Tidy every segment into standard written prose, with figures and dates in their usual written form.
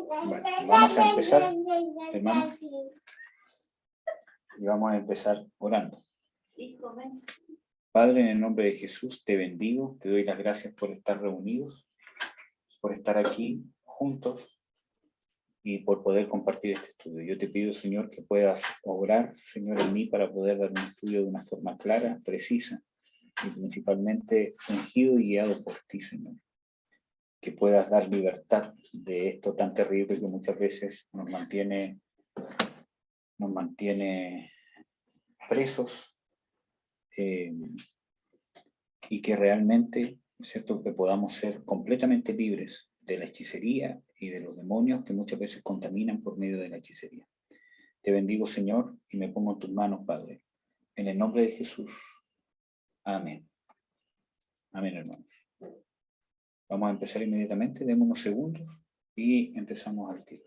Bueno, vamos a empezar, hermanos, y vamos a empezar orando. Padre, en el nombre de Jesús, te bendigo, te doy las gracias por estar reunidos, por estar aquí juntos y por poder compartir este estudio. Yo te pido, Señor, que puedas obrar, Señor, en mí para poder dar un estudio de una forma clara, precisa y principalmente ungido y guiado por ti, Señor. Que puedas dar libertad de esto tan terrible que muchas veces nos mantiene presos, y que realmente, ¿cierto?, que podamos ser completamente libres de la hechicería y de los demonios que muchas veces contaminan por medio de la hechicería. Te bendigo, Señor, y me pongo en tus manos, Padre. En el nombre de Jesús. Amén. Amén, hermanos. Vamos a empezar inmediatamente, demos unos segundos y empezamos al tiro.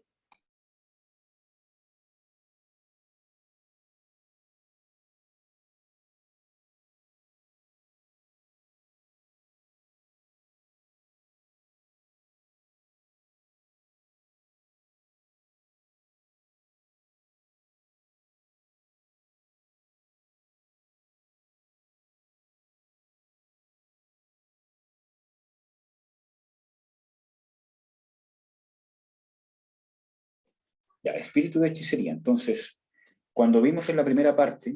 Ya, espíritu de hechicería. Entonces, cuando vimos en la primera parte,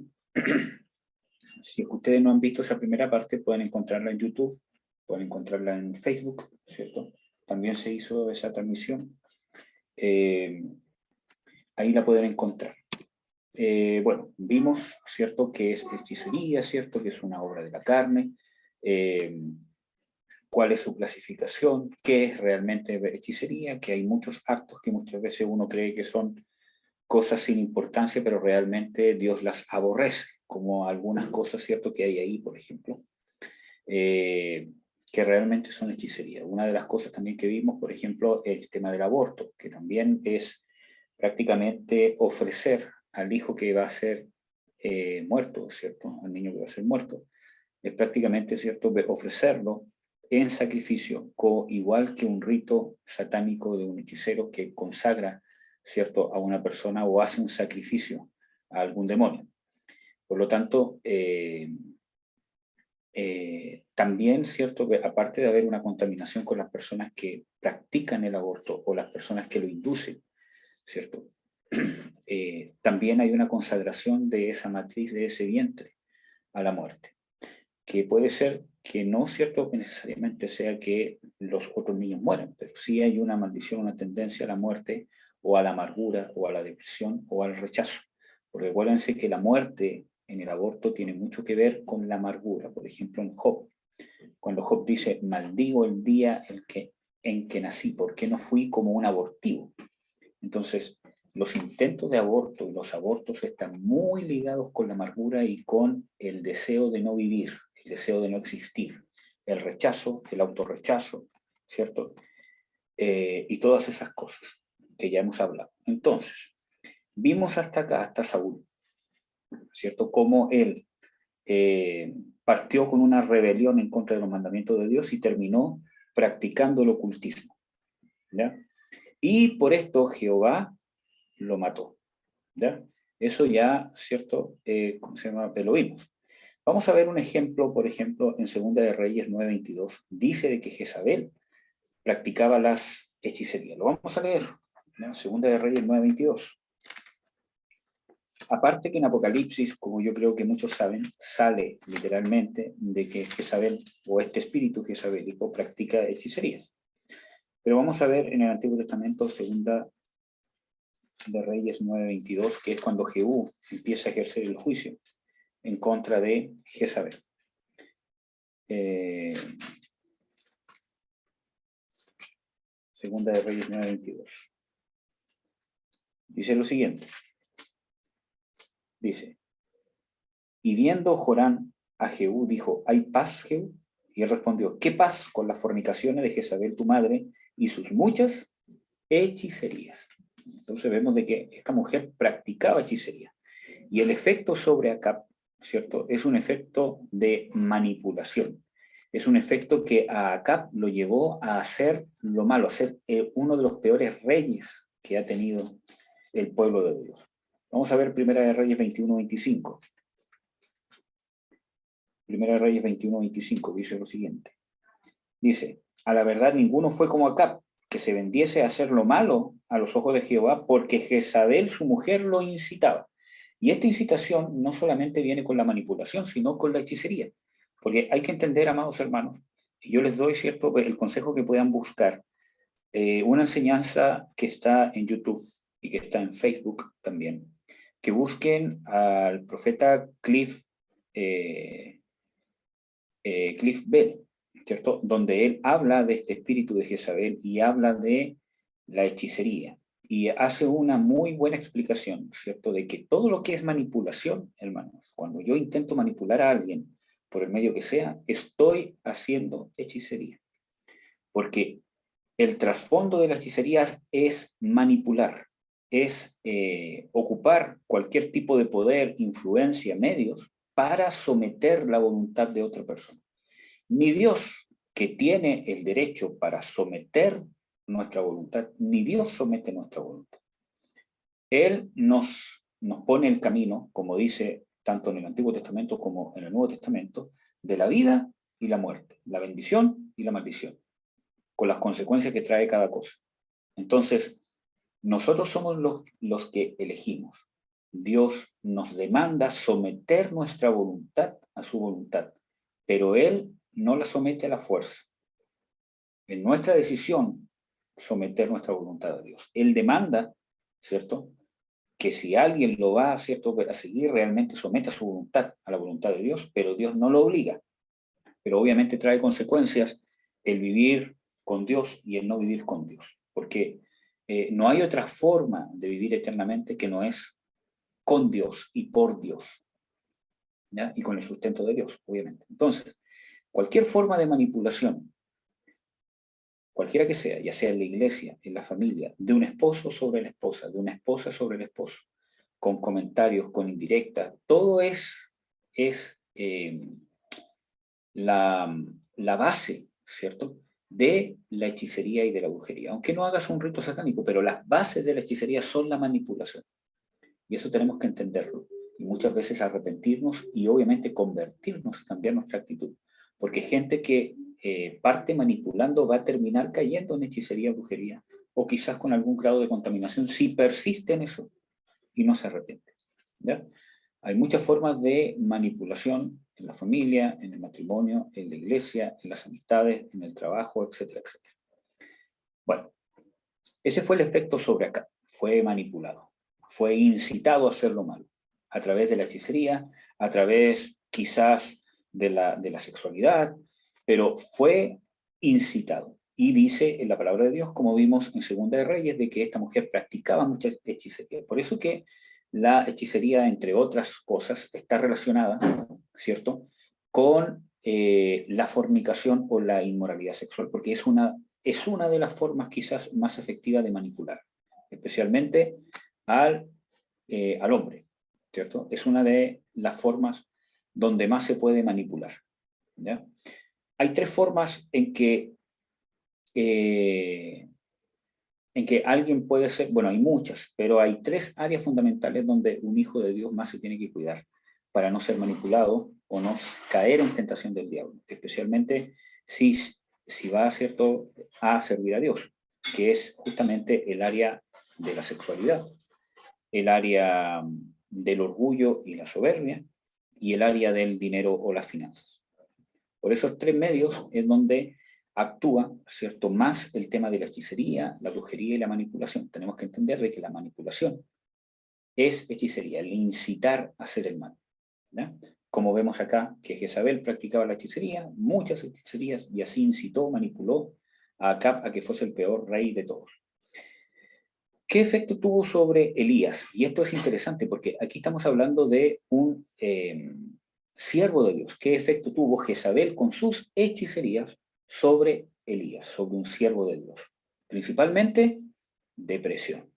si ustedes no han visto esa primera parte, pueden encontrarla en YouTube, pueden encontrarla en Facebook, ¿cierto? También se hizo esa transmisión. Ahí la pueden encontrar. Bueno, vimos, ¿cierto?, que es hechicería, ¿cierto?, que es una obra de la carne, cuál es su clasificación, qué es realmente hechicería, que hay muchos actos que muchas veces uno cree que son cosas sin importancia, pero realmente Dios las aborrece, como algunas cosas, ¿cierto?, que hay ahí, por ejemplo, que realmente son hechicería. Una de las cosas también que vimos, por ejemplo, el tema del aborto, que también es prácticamente ofrecer al hijo que va a ser muerto, ¿cierto?, al niño que va a ser muerto, es prácticamente, ¿cierto?, ofrecerlo en sacrificio, igual que un rito satánico de un hechicero que consagra, ¿cierto?, a una persona o hace un sacrificio a algún demonio. Por lo tanto, también, ¿cierto?, aparte de haber una contaminación con las personas que practican el aborto o las personas que lo inducen, ¿cierto?, también hay una consagración de esa matriz, de ese vientre, a la muerte. Que puede ser que no, ¿cierto?, que necesariamente sea que los otros niños mueran, pero sí hay una maldición, una tendencia a la muerte, o a la amargura, o a la depresión, o al rechazo. Porque acuérdense que la muerte en el aborto tiene mucho que ver con la amargura. Por ejemplo, en Job, cuando Job dice, maldigo el día en que nací, porque no fui como un abortivo. Entonces, los intentos de aborto y los abortos están muy ligados con la amargura y con el deseo de no vivir, el deseo de no existir, el rechazo, el autorrechazo, ¿cierto? Y todas esas cosas que ya hemos hablado. Entonces, vimos hasta acá, hasta Saúl, ¿cierto? Cómo él partió con una rebelión en contra de los mandamientos de Dios y terminó practicando el ocultismo, ¿ya? Y por esto Jehová lo mató, ¿ya? Eso ya, ¿cierto? ¿Cómo se llama? Lo vimos. Vamos a ver un ejemplo, por ejemplo, en Segunda de Reyes 9:22, dice de que Jezabel practicaba las hechicerías. Lo vamos a leer, ¿no? Segunda de Reyes 9:22. Aparte que en Apocalipsis, como yo creo que muchos saben, sale literalmente de que Jezabel, o este espíritu jezabélico, practica hechicerías. Pero vamos a ver en el Antiguo Testamento, Segunda de Reyes 9:22, que es cuando Jehú empieza a ejercer el juicio en contra de Jezabel. Segunda de Reyes 9:22. Dice lo siguiente. Dice, y viendo Jorán a Jehú, dijo, ¿hay paz, Jehú? Y él respondió, ¿qué paz con las fornicaciones de Jezabel tu madre y sus muchas hechicerías? Entonces vemos de que esta mujer practicaba hechicería. Y el efecto sobre Acab, ¿cierto?, es un efecto de manipulación. Es un efecto que a Acab lo llevó a hacer lo malo, a ser uno de los peores reyes que ha tenido el pueblo de Dios. Vamos a ver Primera de Reyes 21-25. Primera de Reyes 21-25 dice lo siguiente. Dice, a la verdad ninguno fue como Acab, que se vendiese a hacer lo malo a los ojos de Jehová, porque Jezabel, su mujer, lo incitaba. Y esta incitación no solamente viene con la manipulación, sino con la hechicería. Porque hay que entender, amados hermanos, y yo les doy cierto el consejo que puedan buscar, una enseñanza que está en YouTube y que está en Facebook también, que busquen al profeta Cliff Bell, ¿cierto? Donde él habla de este espíritu de Jezabel y habla de la hechicería. Y hace una muy buena explicación, ¿cierto? De que todo lo que es manipulación, hermanos, cuando yo intento manipular a alguien, por el medio que sea, estoy haciendo hechicería. Porque el trasfondo de las hechicerías es manipular, es ocupar cualquier tipo de poder, influencia, medios, para someter la voluntad de otra persona. Ni Dios, que tiene el derecho para someter nuestra voluntad, ni Dios somete nuestra voluntad. Él nos pone el camino, como dice tanto en el Antiguo Testamento como en el Nuevo Testamento, de la vida y la muerte, la bendición y la maldición, con las consecuencias que trae cada cosa. Entonces, nosotros somos los que elegimos. Dios nos demanda someter nuestra voluntad a su voluntad, pero Él no la somete a la fuerza. Es nuestra decisión someter nuestra voluntad a Dios. Él demanda, ¿cierto?, que si alguien lo va, ¿cierto?, a seguir, realmente someta su voluntad a la voluntad de Dios, pero Dios no lo obliga. Pero obviamente trae consecuencias el vivir con Dios y el no vivir con Dios, porque no hay otra forma de vivir eternamente que no es con Dios y por Dios, ¿ya? Y con el sustento de Dios, obviamente. Entonces, cualquier forma de manipulación, cualquiera que sea, ya sea en la iglesia, en la familia, de un esposo sobre la esposa, de una esposa sobre el esposo, con comentarios, con indirectas, todo es la base, ¿cierto?, de la hechicería y de la brujería. Aunque no hagas un rito satánico, pero las bases de la hechicería son la manipulación. Y eso tenemos que entenderlo. Y muchas veces arrepentirnos y obviamente convertirnos y cambiar nuestra actitud. Porque gente que parte manipulando va a terminar cayendo en hechicería, brujería, o quizás con algún grado de contaminación si persiste en eso y no se arrepiente, ¿ya? Hay muchas formas de manipulación en la familia, en el matrimonio, en la iglesia, en las amistades, en el trabajo, etcétera, etcétera. Bueno, ese fue el efecto sobre acá. Fue manipulado, fue incitado a hacer lo malo, a través de la hechicería, a través quizás de la sexualidad, pero fue incitado. Y dice en la palabra de Dios, como vimos en Segunda de Reyes, de que esta mujer practicaba mucha hechicería. Por eso que la hechicería, entre otras cosas, está relacionada, ¿cierto?, con la fornicación o la inmoralidad sexual, porque es una de las formas quizás más efectivas de manipular, especialmente al hombre, ¿cierto? Es una de las formas donde más se puede manipular, ¿ya? Hay tres formas en que alguien puede ser, bueno, hay muchas, pero hay tres áreas fundamentales donde un hijo de Dios más se tiene que cuidar para no ser manipulado o no caer en tentación del diablo, especialmente si va, ¿cierto?, a servir a Dios, que es justamente el área de la sexualidad, el área del orgullo y la soberbia, y el área del dinero o las finanzas. Por esos tres medios es donde actúa, ¿cierto?, más el tema de la hechicería, la brujería y la manipulación. Tenemos que entender de que la manipulación es hechicería, el incitar a hacer el mal, ¿ya? Como vemos acá, que Jezabel practicaba la hechicería, muchas hechicerías, y así incitó, manipuló a Acab a que fuese el peor rey de todos. ¿Qué efecto tuvo sobre Elías? Y esto es interesante porque aquí estamos hablando de un siervo de Dios. ¿Qué efecto tuvo Jezabel con sus hechicerías sobre Elías, sobre un siervo de Dios? Principalmente, depresión,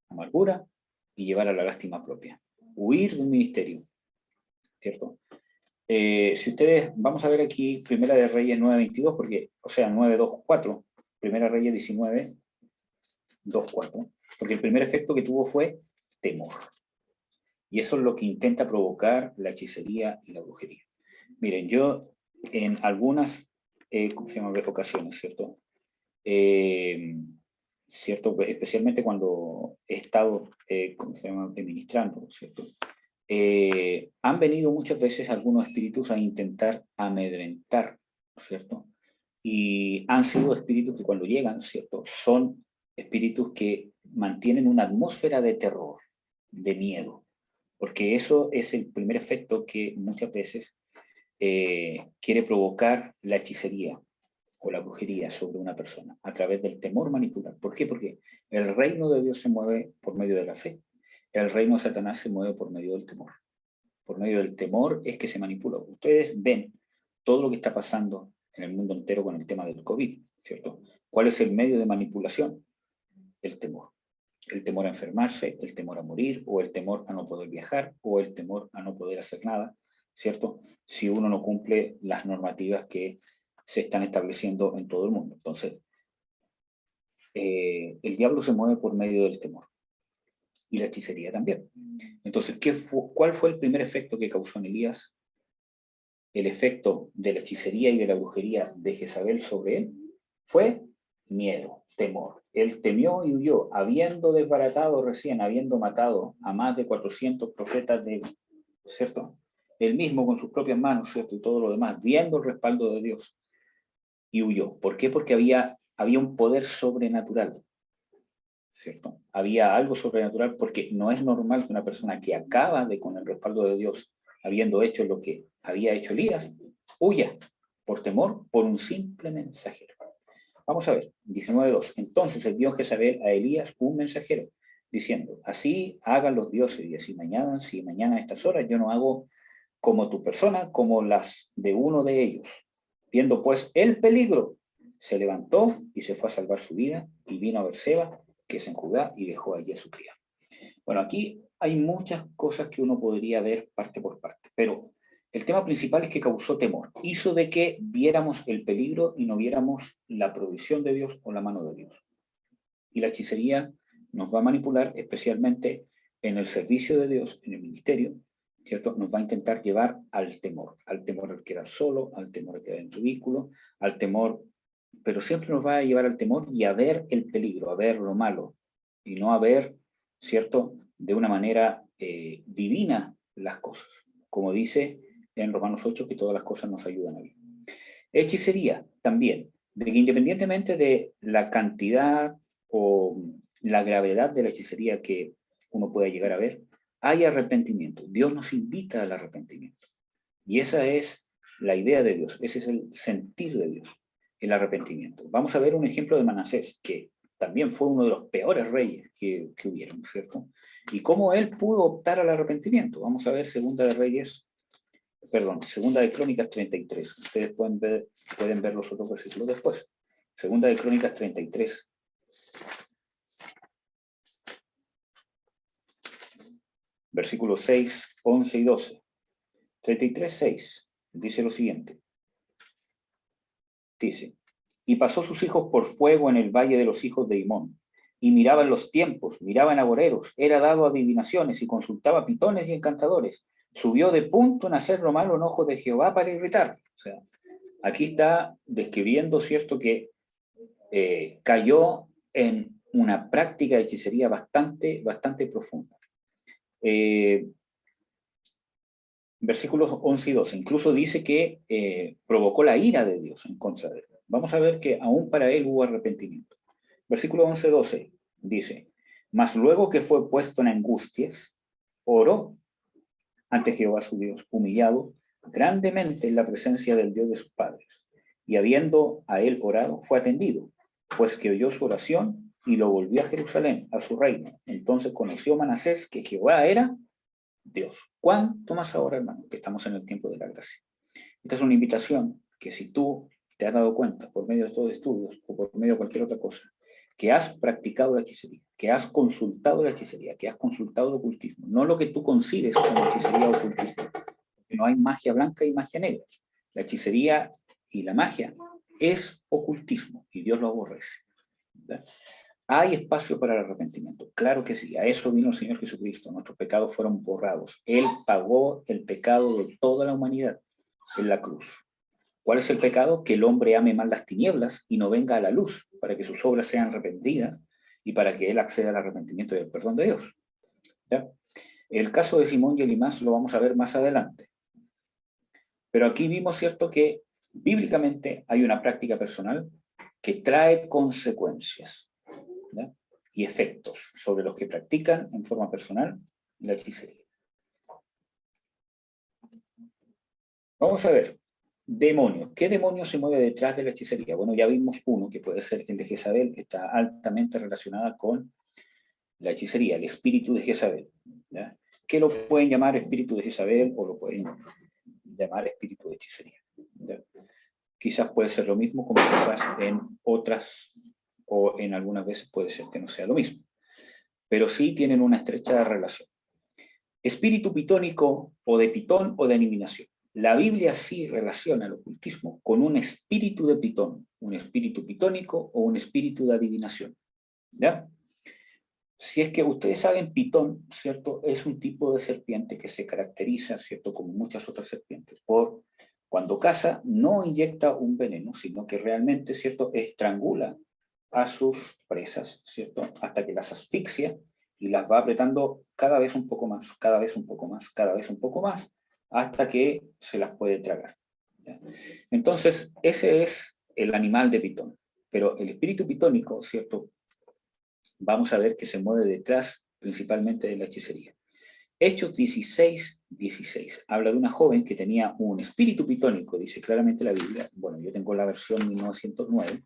amargura y llevar a la lástima propia. Huir del ministerio, ¿cierto? Si ustedes, vamos a ver aquí Primera de Reyes 9:22, porque, o sea, 9:2-4, Primera Reyes 19:2-4, porque el primer efecto que tuvo fue temor. Y eso es lo que intenta provocar la hechicería y la brujería. Miren, yo en algunas ¿cómo se llama? Ocasiones, ¿cierto? ¿Cierto? Especialmente cuando he estado, ¿cómo se llama? Administrando, ¿cierto? Han venido muchas veces algunos espíritus a intentar amedrentar, ¿cierto? Y han sido espíritus que cuando llegan, ¿cierto? Son espíritus que mantienen una atmósfera de terror, de miedo, porque eso es el primer efecto que muchas veces quiere provocar la hechicería o la brujería sobre una persona a través del temor manipular. ¿Por qué? Porque el reino de Dios se mueve por medio de la fe. El reino de Satanás se mueve por medio del temor. Por medio del temor es que se manipula. Ustedes ven todo lo que está pasando en el mundo entero con el tema del COVID, ¿cierto? ¿Cuál es el medio de manipulación? El temor. El temor a enfermarse, el temor a morir, o el temor a no poder viajar, o el temor a no poder hacer nada, ¿cierto? Si uno no cumple las normativas que se están estableciendo en todo el mundo. Entonces, el diablo se mueve por medio del temor. Y la hechicería también. Entonces, ¿cuál fue el primer efecto que causó en Elías? El efecto de la hechicería y de la brujería de Jezabel sobre él fue miedo, temor. Él temió y huyó, habiendo desbaratado recién, habiendo matado a más de 400 profetas de, ¿cierto? Él mismo con sus propias manos, ¿cierto? Y todo lo demás, viendo el respaldo de Dios, y huyó. ¿Por qué? Porque había un poder sobrenatural, ¿cierto? Había algo sobrenatural, porque no es normal que una persona que acaba de, con el respaldo de Dios, habiendo hecho lo que había hecho Elías, huya por temor por un simple mensajero. Vamos a ver, 19:2. Entonces envió Jezabel a Elías un mensajero, diciendo, así hagan los dioses, y así mañana, si mañana a estas horas yo no hago como tu persona, como las de uno de ellos. Viendo pues el peligro, se levantó y se fue a salvar su vida, y vino a Berseba, que es en Judá, y dejó allí a su criado. Bueno, aquí hay muchas cosas que uno podría ver parte por parte, pero el tema principal es que causó temor. Hizo de que viéramos el peligro y no viéramos la provisión de Dios o la mano de Dios. Y la hechicería nos va a manipular, especialmente en el servicio de Dios, en el ministerio, ¿cierto? Nos va a intentar llevar al temor al quedar solo, al temor a quedar en ridículo, al temor, pero siempre nos va a llevar al temor y a ver el peligro, a ver lo malo, y no a ver, ¿cierto?, de una manera divina las cosas, como dice en Romanos 8, que todas las cosas nos ayudan a vivir. Hechicería también, de que independientemente de la cantidad o la gravedad de la hechicería que uno pueda llegar a ver, hay arrepentimiento. Dios nos invita al arrepentimiento. Y esa es la idea de Dios, ese es el sentir de Dios, el arrepentimiento. Vamos a ver un ejemplo de Manasés, que también fue uno de los peores reyes que hubieron, ¿cierto? Y cómo él pudo optar al arrepentimiento. Vamos a ver Segunda de Crónicas 33. Ustedes pueden ver los otros versículos después. Segunda de Crónicas 33. Versículos 6, 11 y 12. 33, 6. Dice lo siguiente. Dice, y pasó sus hijos por fuego en el valle de los hijos de Himón, y miraba en los tiempos, miraba en agoreros, era dado a adivinaciones y consultaba pitones y encantadores. Subió de punto en hacer lo malo en ojos de Jehová para irritar. O sea, aquí está describiendo, ¿cierto?, que cayó en una práctica de hechicería bastante profunda. Versículos 11 y 12, incluso dice que provocó la ira de Dios en contra de él. Vamos a ver que aún para él hubo arrepentimiento. Versículo 11 y 12 dice, mas luego que fue puesto en angustias, oró ante Jehová su Dios, humillado grandemente en la presencia del Dios de sus padres. Y habiendo a él orado, fue atendido, pues que oyó su oración y lo volvió a Jerusalén, a su reino. Entonces conoció Manasés que Jehová era Dios. ¿Cuánto más ahora, hermano, que estamos en el tiempo de la gracia? Esta es una invitación que si tú te has dado cuenta por medio de estos estudios o por medio de cualquier otra cosa, que has practicado la hechicería, que has consultado la hechicería, que has consultado el ocultismo, no lo que tú concibes como hechicería o ocultismo. no hay magia blanca y magia negra. La hechicería y la magia es ocultismo y Dios lo aborrece. ¿Verdad? ¿Hay espacio para el arrepentimiento? Claro que sí, a eso vino el Señor Jesucristo. Nuestros pecados fueron borrados. Él pagó el pecado de toda la humanidad en la cruz. ¿Cuál es el pecado? Que el hombre ame más las tinieblas y no venga a la luz, para que sus obras sean arrepentidas y para que él acceda al arrepentimiento y al perdón de Dios. ¿Ya? El caso de Simón y Elimás lo vamos a ver más adelante. Pero aquí vimos, ¿cierto?, que bíblicamente hay una práctica personal que trae consecuencias, ¿ya?, y efectos sobre los que practican en forma personal la hechicería. Vamos a ver. Demonios. ¿Qué demonio se mueve detrás de la hechicería? Bueno, ya vimos uno, que puede ser el de Jezabel, está altamente relacionada con la hechicería, el espíritu de Jezabel. ¿Ya? ¿Qué lo pueden llamar espíritu de Jezabel o lo pueden llamar espíritu de hechicería? ¿Ya? Quizás puede ser lo mismo, como quizás en otras, o en algunas veces puede ser que no sea lo mismo. Pero sí tienen una estrecha relación. Espíritu pitónico o de pitón o de adivinación. La Biblia sí relaciona el ocultismo con un espíritu de pitón, un espíritu pitónico o un espíritu de adivinación. ¿Ya? Si es que ustedes saben, pitón, ¿cierto?, es un tipo de serpiente que se caracteriza, ¿cierto?, como muchas otras serpientes, por cuando caza no inyecta un veneno, sino que realmente, ¿cierto?, estrangula a sus presas, ¿cierto?, hasta que las asfixia y las va apretando cada vez un poco más, cada vez un poco más, cada vez un poco más, hasta que se las puede tragar. ¿Ya? Entonces, ese es el animal de pitón. Pero el espíritu pitónico, ¿cierto?, vamos a ver que se mueve detrás principalmente de la hechicería. Hechos 16, 16. Habla de una joven que tenía un espíritu pitónico, dice claramente la Biblia. Bueno, yo tengo la versión 1909.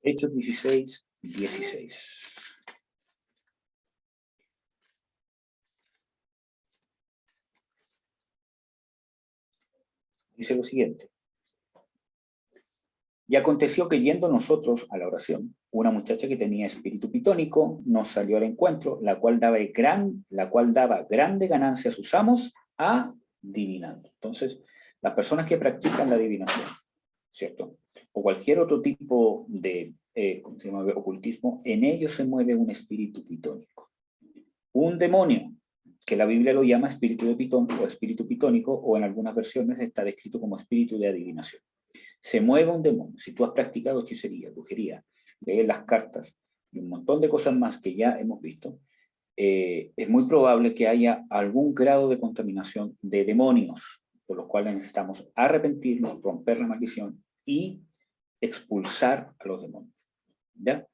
Hechos 16, 16. Dice lo siguiente. Y aconteció que yendo nosotros a la oración, una muchacha que tenía espíritu pitónico nos salió al encuentro, la cual daba grande ganancia a sus amos, adivinando. Entonces, las personas que practican la adivinación, ¿cierto?, o cualquier otro tipo de ¿cómo se llama?, ocultismo, en ellos se mueve un espíritu pitónico. Un demonio, que la Biblia lo llama espíritu de pitón o espíritu pitónico, o en algunas versiones está descrito como espíritu de adivinación. Se mueve un demonio. Si tú has practicado hechicería, brujería, lees las cartas y un montón de cosas más que ya hemos visto, es muy probable que haya algún grado de contaminación de demonios, por los cuales necesitamos arrepentirnos, romper la maldición y expulsar a los demonios. ¿Ya?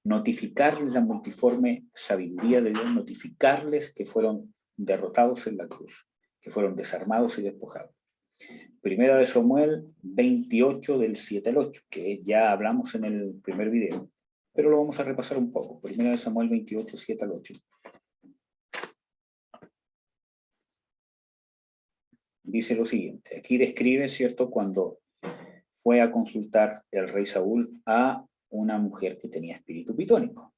Notificarles la multiforme sabiduría de Dios, notificarles que fueron derrotados en la cruz, que fueron desarmados y despojados. Primera de Samuel 28 del 7 al 8, que ya hablamos en el primer video, pero lo vamos a repasar un poco. Primera de Samuel 28, 7 al 8. Dice lo siguiente, aquí describe, ¿cierto?, cuando fue a consultar el rey Saúl a una mujer que tenía espíritu pitónico.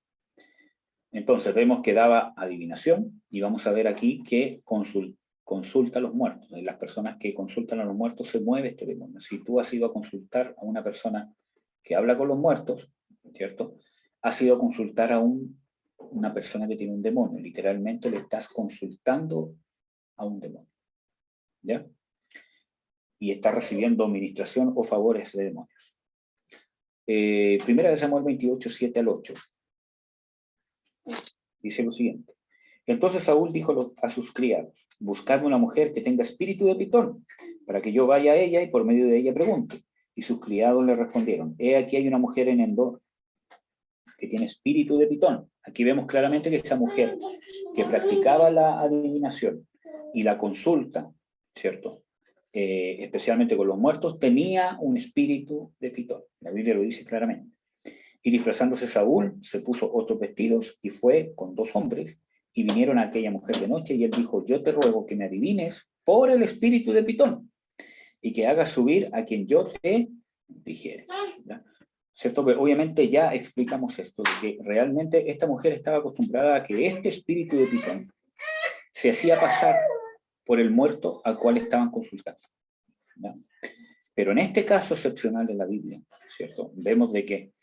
Entonces vemos que daba adivinación, y vamos a ver aquí que consulta a los muertos. En las personas que consultan a los muertos se mueve este demonio. Si tú has ido a consultar a una persona que habla con los muertos, ¿cierto?, has ido a consultar a una persona que tiene un demonio. Literalmente le estás consultando a un demonio. ¿Ya? Y está recibiendo administración o favores de demonios. Primera de Samuel 28, 7 al 8. Dice lo siguiente. Entonces Saúl dijo a sus criados, buscadme una mujer que tenga espíritu de pitón, para que yo vaya a ella y por medio de ella pregunte. Y sus criados le respondieron, he aquí hay una mujer en Endor que tiene espíritu de pitón. Aquí vemos claramente que esa mujer que practicaba la adivinación y la consulta, ¿cierto?, especialmente con los muertos, tenía un espíritu de pitón. La Biblia lo dice claramente. Y disfrazándose Saúl, se puso otros vestidos y fue con 2 hombres, y vinieron a aquella mujer de noche, y él dijo, yo te ruego que me adivines por el espíritu de pitón, y que hagas subir a quien yo te dijere. ¿Ya? ¿Cierto? Pero obviamente ya explicamos esto, de que realmente esta mujer estaba acostumbrada a que este espíritu de pitón se hacía pasar por el muerto al cual estaban consultando, ¿no? Pero en este caso excepcional de la Biblia, ¿cierto? Vemos de que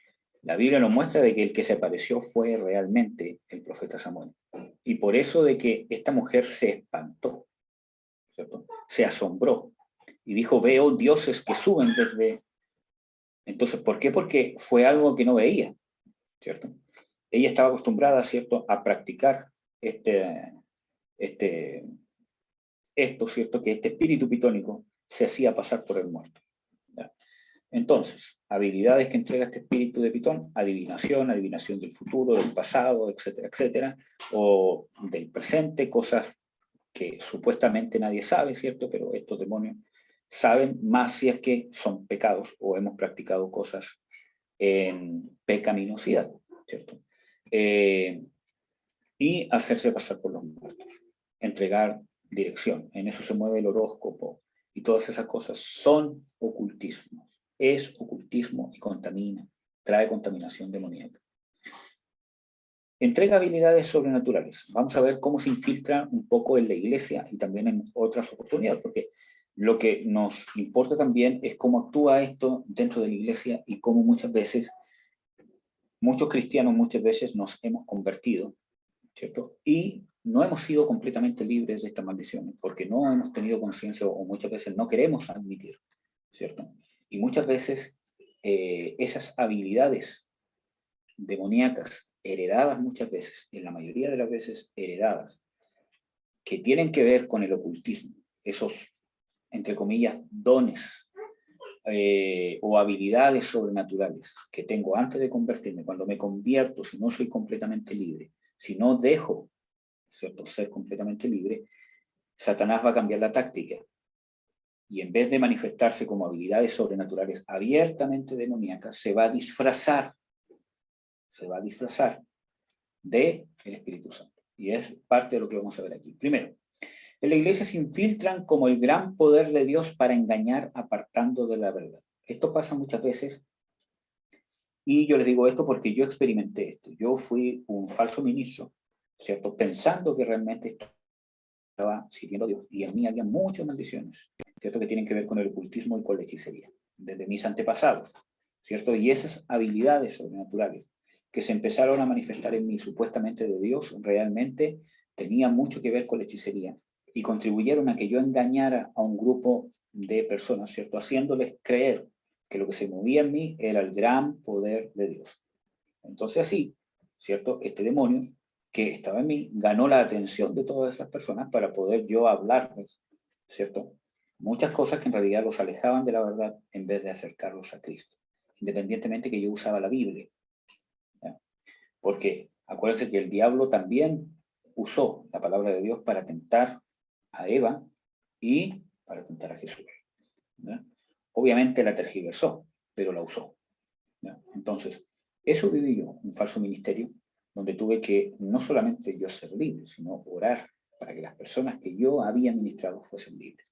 la Biblia nos muestra de que el que se apareció fue realmente el profeta Samuel. Y por eso de que esta mujer se espantó, ¿cierto? Se asombró y dijo, veo dioses que suben desde... Entonces, ¿por qué? Porque fue algo que no veía, ¿cierto? Ella estaba acostumbrada, ¿cierto?, a practicar esto, ¿cierto?, que este espíritu pitónico se hacía pasar por el muerto, ¿ya? Entonces, habilidades que entrega este espíritu de Pitón: adivinación, adivinación del futuro, del pasado, etcétera, etcétera, o del presente, cosas que supuestamente nadie sabe, ¿cierto? Pero estos demonios saben, más si es que son pecados o hemos practicado cosas en pecaminosidad, ¿cierto? Y hacerse pasar por los muertos, entregar dirección. En eso se mueve el horóscopo y todas esas cosas son ocultismos. Es ocultismo y contamina, trae contaminación demoníaca. Entrega habilidades sobrenaturales. Vamos a ver cómo se infiltra un poco en la iglesia y también en otras oportunidades, porque lo que nos importa también es cómo actúa esto dentro de la iglesia y cómo muchas veces, muchos cristianos muchas veces nos hemos convertido, ¿cierto? Y no hemos sido completamente libres de estas maldiciones, porque no hemos tenido conciencia o muchas veces no queremos admitir, ¿cierto? Y muchas veces esas habilidades demoníacas heredadas muchas veces, en la mayoría de las veces heredadas, que tienen que ver con el ocultismo, esos, entre comillas, dones o habilidades sobrenaturales que tengo antes de convertirme, cuando me convierto, si no soy completamente libre, si no dejo, ¿cierto?, ser completamente libre, Satanás va a cambiar la táctica. Y en vez de manifestarse como habilidades sobrenaturales abiertamente demoníacas, se va a disfrazar del Espíritu Santo. Y es parte de lo que vamos a ver aquí. Primero, en la iglesia se infiltran como el gran poder de Dios para engañar apartando de la verdad. Esto pasa muchas veces, y yo les digo esto porque yo experimenté esto. Yo fui un falso ministro, ¿cierto?, pensando que realmente estaba sirviendo a Dios, y en mí había muchas maldiciones, ¿cierto?, que tienen que ver con el ocultismo y con la hechicería, desde mis antepasados, ¿cierto? Y esas habilidades sobrenaturales que se empezaron a manifestar en mí supuestamente de Dios, realmente tenían mucho que ver con la hechicería, y contribuyeron a que yo engañara a un grupo de personas, ¿cierto?, haciéndoles creer que lo que se movía en mí era el gran poder de Dios. Entonces así, ¿cierto?, este demonio que estaba en mí ganó la atención de todas esas personas para poder yo hablarles, ¿cierto?, muchas cosas que en realidad los alejaban de la verdad en vez de acercarlos a Cristo, independientemente que yo usaba la Biblia, ¿ya? Porque acuérdense que el diablo también usó la palabra de Dios para tentar a Eva y para tentar a Jesús, ¿ya? Obviamente la tergiversó, pero la usó, ¿ya? Entonces, eso viví yo, un falso ministerio, donde tuve que no solamente yo ser libre, sino orar para que las personas que yo había ministrado fuesen libres.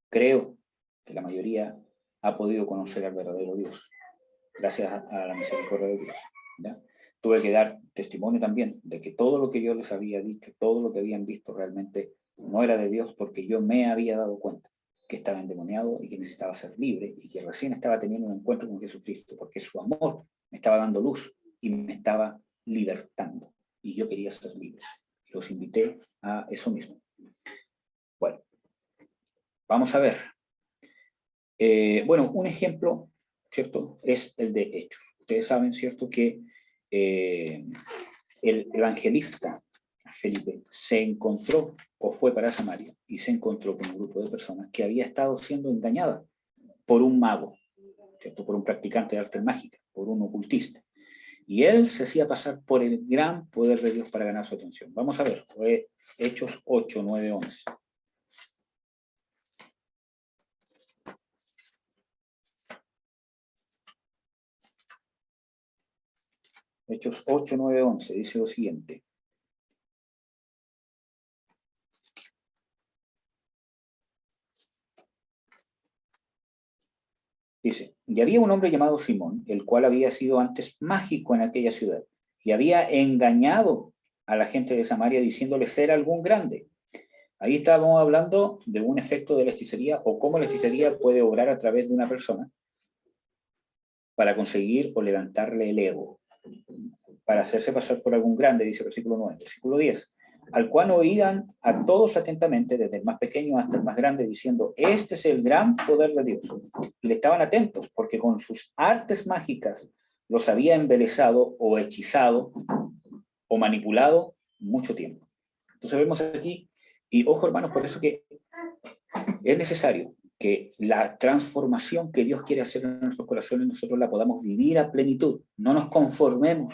Creo que la mayoría ha podido conocer al verdadero Dios, gracias a la misericordia de Dios, ¿ya? Tuve que dar testimonio también de que todo lo que yo les había dicho, todo lo que habían visto realmente no era de Dios, porque yo me había dado cuenta que estaba endemoniado y que necesitaba ser libre y que recién estaba teniendo un encuentro con Jesucristo, porque su amor me estaba dando luz y me estaba libertando, y yo quería ser libre. Y los invité a eso mismo. Bueno, vamos a ver. Bueno, un ejemplo, ¿cierto?, es el de Hechos. Ustedes saben, ¿cierto?, que el evangelista Felipe se encontró, o fue para Samaria, y se encontró con un grupo de personas que había estado siendo engañadas por un mago, ¿cierto?, por un practicante de artes mágicas, por un ocultista. Y él se hacía pasar por el gran poder de Dios para ganar su atención. Vamos a ver, fue Hechos 8, 9, 11. Hechos 8, 9, 11, dice lo siguiente. Dice, y había un hombre llamado Simón, el cual había sido antes mágico en aquella ciudad, y había engañado a la gente de Samaria diciéndole ser algún grande. Ahí estábamos hablando de un efecto de la hechicería o cómo la hechicería puede obrar a través de una persona para conseguir o levantarle el ego, para hacerse pasar por algún grande, dice el versículo 9. Versículo 10. Al cual oían a todos atentamente, desde el más pequeño hasta el más grande, diciendo, este es el gran poder de Dios. Y le estaban atentos, porque con sus artes mágicas los había embelesado o hechizado o manipulado mucho tiempo. Entonces vemos aquí, y ojo hermanos, por eso que es necesario que la transformación que Dios quiere hacer en nuestros corazones, nosotros la podamos vivir a plenitud. No nos conformemos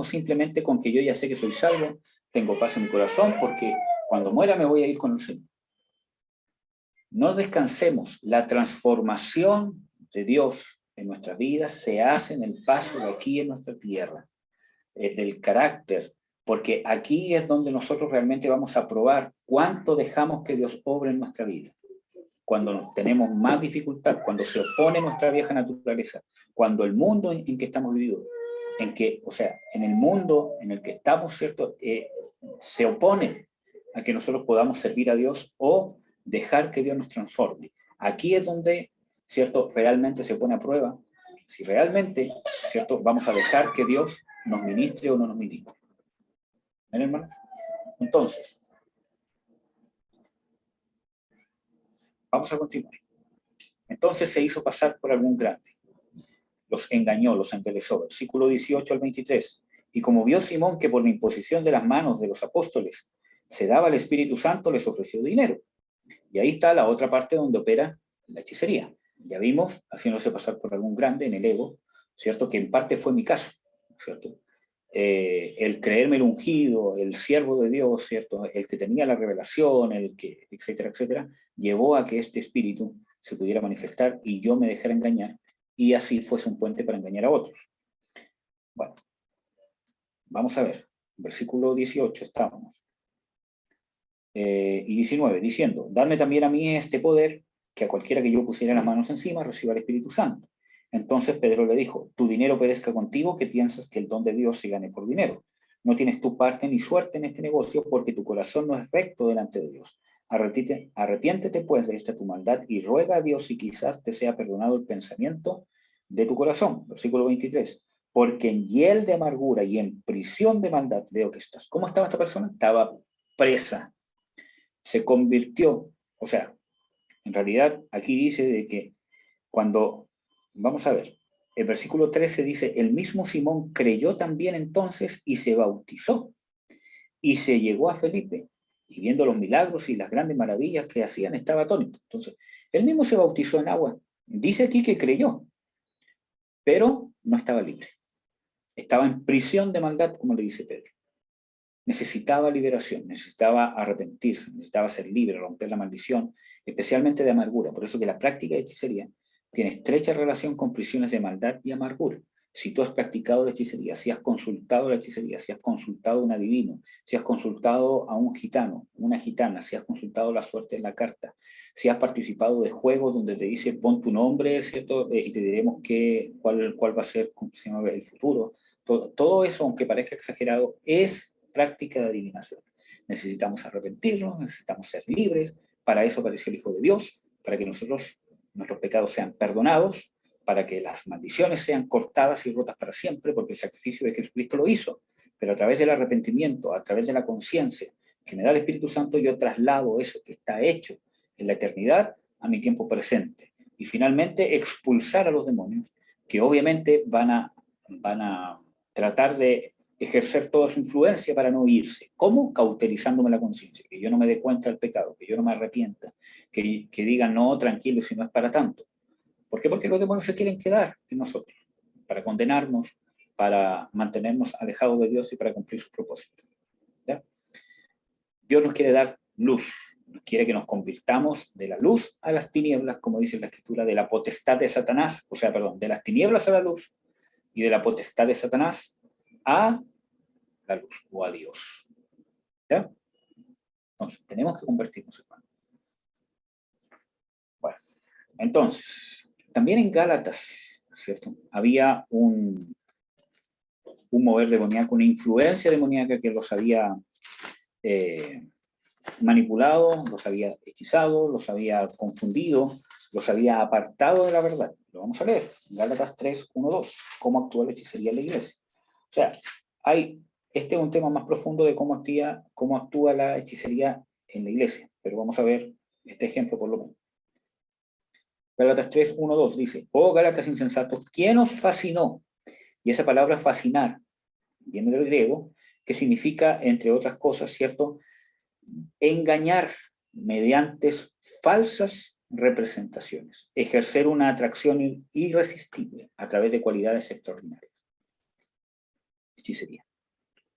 simplemente con que yo ya sé que soy salvo, tengo paz en mi corazón, porque cuando muera me voy a ir con el Señor. No descansemos. La transformación de Dios en nuestras vidas se hace en el paso de aquí en nuestra tierra, del carácter, porque aquí es donde nosotros realmente vamos a probar cuánto dejamos que Dios obre en nuestra vida. Cuando tenemos más dificultad, cuando se opone nuestra vieja naturaleza, cuando el mundo en que estamos viviendo, en el mundo en el que estamos, ¿cierto? Se opone a que nosotros podamos servir a Dios o dejar que Dios nos transforme. Aquí es donde, ¿cierto? Realmente se pone a prueba si realmente, ¿cierto? Vamos a dejar que Dios nos ministre o no nos ministre. ¿Ven, hermano? Entonces, vamos a continuar. Entonces se hizo pasar por algún grande. Los engañó, los embelesó. Versículo 18 al 23. Y como vio Simón que por la imposición de las manos de los apóstoles se daba el Espíritu Santo, les ofreció dinero. Y ahí está la otra parte donde opera la hechicería. Ya vimos, haciéndose pasar por algún grande en el ego, ¿cierto? Que en parte fue mi caso, ¿cierto? El creerme el ungido, el siervo de Dios, ¿cierto? El que tenía la revelación, el que, etcétera, etcétera, llevó a que este espíritu se pudiera manifestar y yo me dejara engañar y así fuese un puente para engañar a otros. Bueno, vamos a ver, versículo 18 estábamos. Y 19, diciendo, dame también a mí este poder, que a cualquiera que yo pusiera las manos encima reciba el Espíritu Santo. Entonces Pedro le dijo, tu dinero perezca contigo, que piensas que el don de Dios se gane por dinero. No tienes tu parte ni suerte en este negocio, porque tu corazón no es recto delante de Dios. Arrepiéntete pues de esta tu maldad y ruega a Dios si quizás te sea perdonado el pensamiento de tu corazón. Versículo 23. Porque en hiel de amargura y en prisión de maldad veo que estás. ¿Cómo estaba esta persona? Estaba presa. Se convirtió, o sea, en realidad aquí dice de que cuando, vamos a ver, el versículo 13 dice, el mismo Simón creyó también entonces y se bautizó y se llegó a Felipe y viendo los milagros y las grandes maravillas que hacían estaba atónito. Entonces, él mismo se bautizó en agua. Dice aquí que creyó, pero no estaba libre. Estaba en prisión de maldad, como le dice Pedro. Necesitaba liberación, necesitaba arrepentirse, necesitaba ser libre, romper la maldición, especialmente de amargura. Por eso que la práctica de hechicería tiene estrecha relación con prisiones de maldad y amargura. Si tú has practicado la hechicería, si has consultado la hechicería, si has consultado a un adivino, si has consultado a un gitano, una gitana, si has consultado la suerte en la carta, si has participado de juegos donde te dice pon tu nombre, ¿cierto? Y te diremos cuál va a ser el futuro. Todo eso, aunque parezca exagerado, es práctica de adivinación. Necesitamos arrepentirnos, necesitamos ser libres. Para eso apareció el Hijo de Dios, para que nuestros pecados sean perdonados, para que las maldiciones sean cortadas y rotas para siempre, porque el sacrificio de Jesucristo lo hizo. Pero a través del arrepentimiento, a través de la conciencia que me da el Espíritu Santo, yo traslado eso que está hecho en la eternidad a mi tiempo presente. Y finalmente expulsar a los demonios, que obviamente van a tratar de ejercer toda su influencia para no irse. ¿Cómo? Cauterizándome la conciencia, que yo no me dé cuenta del pecado, que yo no me arrepienta, que digan, no, tranquilo, si no es para tanto. ¿Por qué? Porque los demonios se quieren quedar en nosotros, para condenarnos, para mantenernos alejados de Dios y para cumplir sus propósitos. ¿Ya? Dios nos quiere dar luz, nos quiere que nos convirtamos de la luz a las tinieblas, como dice la Escritura, de la potestad de Satanás, de las tinieblas a la luz y de la potestad de Satanás a la luz o a Dios. ¿Ya? Entonces, tenemos que convertirnos, hermano. Bueno, entonces, también en Gálatas, ¿cierto? Había un mover demoníaco, una influencia demoníaca que los había manipulado, los había hechizado, los había confundido, los había apartado de la verdad. Lo vamos a leer, Gálatas 3, 1, 2, cómo actúa la hechicería en la iglesia. O sea, este es un tema más profundo de cómo actúa la hechicería en la iglesia, pero vamos a ver este ejemplo por lo menos. Gálatas 3, 1, 2 dice, oh Gálatas insensatos, ¿quién os fascinó? Y esa palabra fascinar viene del griego, que significa, entre otras cosas, ¿cierto?, engañar mediante falsas representaciones, ejercer una atracción irresistible a través de cualidades extraordinarias. Hechicería.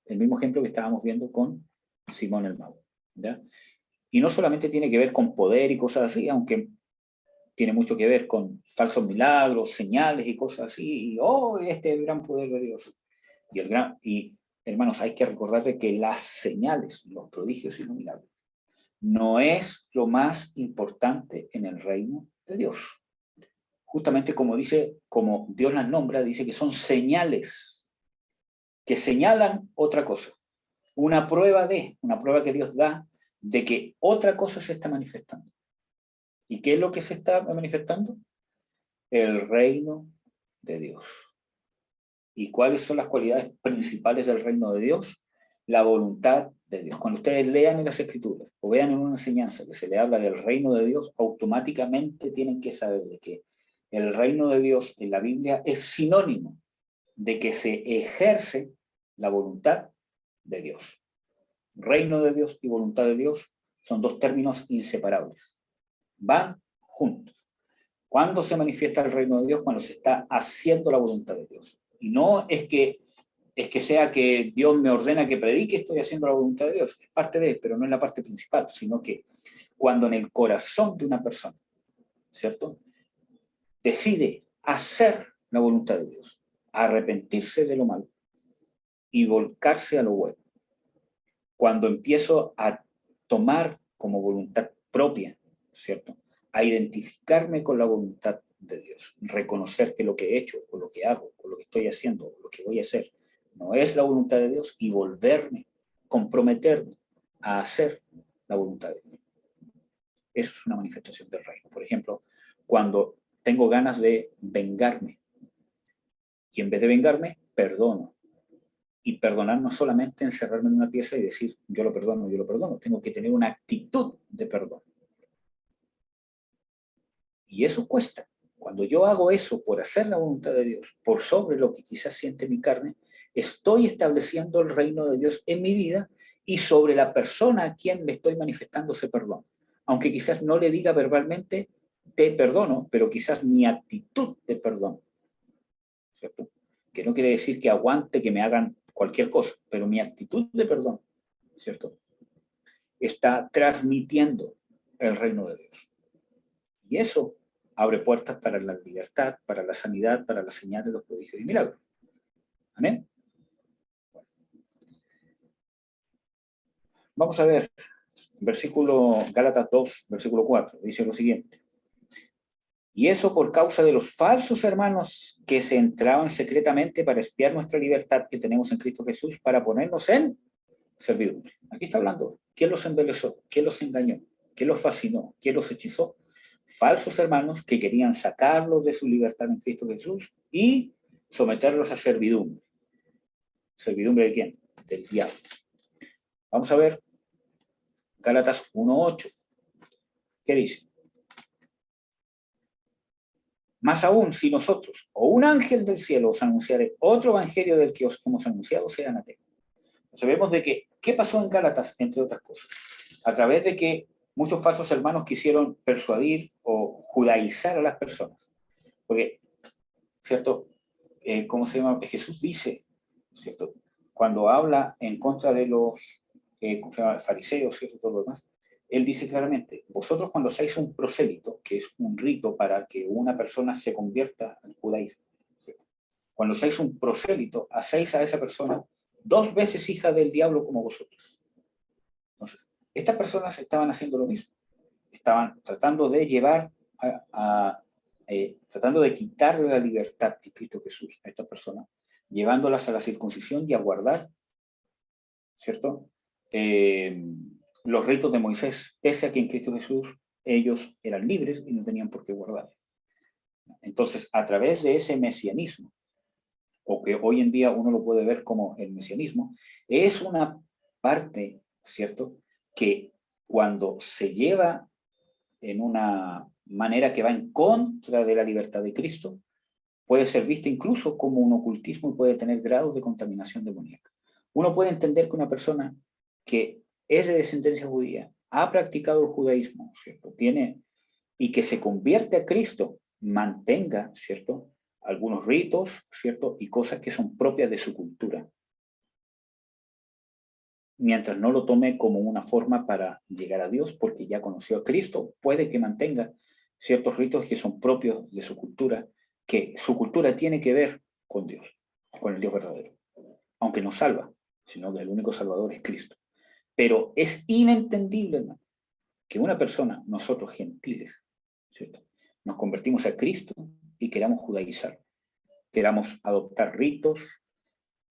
El mismo ejemplo que estábamos viendo con Simón el Mago, ¿ya? Y no solamente tiene que ver con poder y cosas así, aunque tiene mucho que ver con falsos milagros, señales y cosas así, y este es el gran poder de Dios. Y hermanos, hay que recordar de que las señales, los prodigios y los milagros, no es lo más importante en el reino de Dios. Justamente como Dios las nombra, dice que son señales que señalan otra cosa. Una prueba que Dios da de que otra cosa se está manifestando. ¿Y qué es lo que se está manifestando? El reino de Dios. ¿Y cuáles son las cualidades principales del reino de Dios? La voluntad de Dios. Cuando ustedes lean en las Escrituras o vean en una enseñanza que se le habla del reino de Dios, automáticamente tienen que saber de que el reino de Dios en la Biblia es sinónimo de que se ejerce la voluntad de Dios. Reino de Dios y voluntad de Dios son dos términos inseparables. Van juntos. ¿Cuándo se manifiesta el reino de Dios? Cuando se está haciendo la voluntad de Dios. Y no es que sea que Dios me ordena que predique, estoy haciendo la voluntad de Dios. Es parte de, pero no es la parte principal, sino que cuando en el corazón de una persona, ¿cierto?, decide hacer la voluntad de Dios, arrepentirse de lo malo y volcarse a lo bueno. Cuando empiezo a tomar como voluntad propia, ¿cierto?, a identificarme con la voluntad de Dios, reconocer que lo que he hecho, o lo que hago, o lo que estoy haciendo, o lo que voy a hacer, no es la voluntad de Dios, y volverme, comprometerme a hacer la voluntad de Dios. Eso es una manifestación del reino. Por ejemplo, cuando tengo ganas de vengarme, y en vez de vengarme, perdono. Y perdonar no solamente encerrarme en una pieza y decir, yo lo perdono. Tengo que tener una actitud de perdón. Y eso cuesta. Cuando yo hago eso por hacer la voluntad de Dios, por sobre lo que quizás siente mi carne, estoy estableciendo el reino de Dios en mi vida y sobre la persona a quien le estoy manifestando ese perdón. Aunque quizás no le diga verbalmente, te perdono, pero quizás mi actitud de perdón, ¿cierto?, que no quiere decir que aguante que me hagan cualquier cosa, pero mi actitud de perdón, ¿cierto?, está transmitiendo el reino de Dios. Y eso abre puertas para la libertad, para la sanidad, para la señal de los prodigios y milagros. Amén. Vamos a ver, Gálatas 2, versículo 4, dice lo siguiente. Y eso por causa de los falsos hermanos que se entraban secretamente para espiar nuestra libertad que tenemos en Cristo Jesús, para ponernos en servidumbre. Aquí está hablando, ¿quién los embelezó? ¿Quién los engañó? ¿Quién los fascinó? ¿Quién los hechizó? Falsos hermanos que querían sacarlos de su libertad en Cristo Jesús y someterlos a servidumbre. ¿Servidumbre de quién? Del diablo. Vamos a ver Gálatas 1:8. ¿Qué dice? Más aún, si nosotros o un ángel del cielo os anunciare otro evangelio del que os hemos anunciado, sea anatema. Sabemos de que, ¿qué pasó en Gálatas? Entre otras cosas, a través de que muchos falsos hermanos quisieron persuadir o judaizar a las personas. Porque, ¿cierto? ¿Cómo se llama? Jesús dice, ¿cierto?, cuando habla en contra de los fariseos, ¿cierto?, todo lo demás, él dice claramente, vosotros cuando hacéis un prosélito, que es un rito para que una persona se convierta al judaísmo, ¿cierto?, cuando hacéis un prosélito, hacéis a esa persona 2 veces hija del diablo como vosotros. Entonces, estas personas estaban haciendo lo mismo. Estaban tratando de llevar tratando de quitarle la libertad de Cristo Jesús a estas personas, llevándolas a la circuncisión y a guardar, ¿cierto?, los ritos de Moisés, pese a que en Cristo Jesús ellos eran libres y no tenían por qué guardar. Entonces, a través de ese mesianismo, o que hoy en día uno lo puede ver como el mesianismo, es una parte, ¿cierto?, que cuando se lleva en una manera que va en contra de la libertad de Cristo, puede ser vista incluso como un ocultismo y puede tener grados de contaminación demoníaca. Uno puede entender que una persona que es de descendencia judía, ha practicado el judaísmo, ¿cierto?, y que se convierte a Cristo, mantenga, ¿cierto?, algunos ritos, ¿cierto?, y cosas que son propias de su cultura, mientras no lo tome como una forma para llegar a Dios, porque ya conoció a Cristo, puede que mantenga ciertos ritos que son propios de su cultura, que su cultura tiene que ver con Dios, con el Dios verdadero, aunque no salva, sino que el único salvador es Cristo. Pero es inentendible, hermano, que una persona, nosotros gentiles, ¿cierto?, nos convertimos a Cristo y queramos judaizar, queramos adoptar ritos,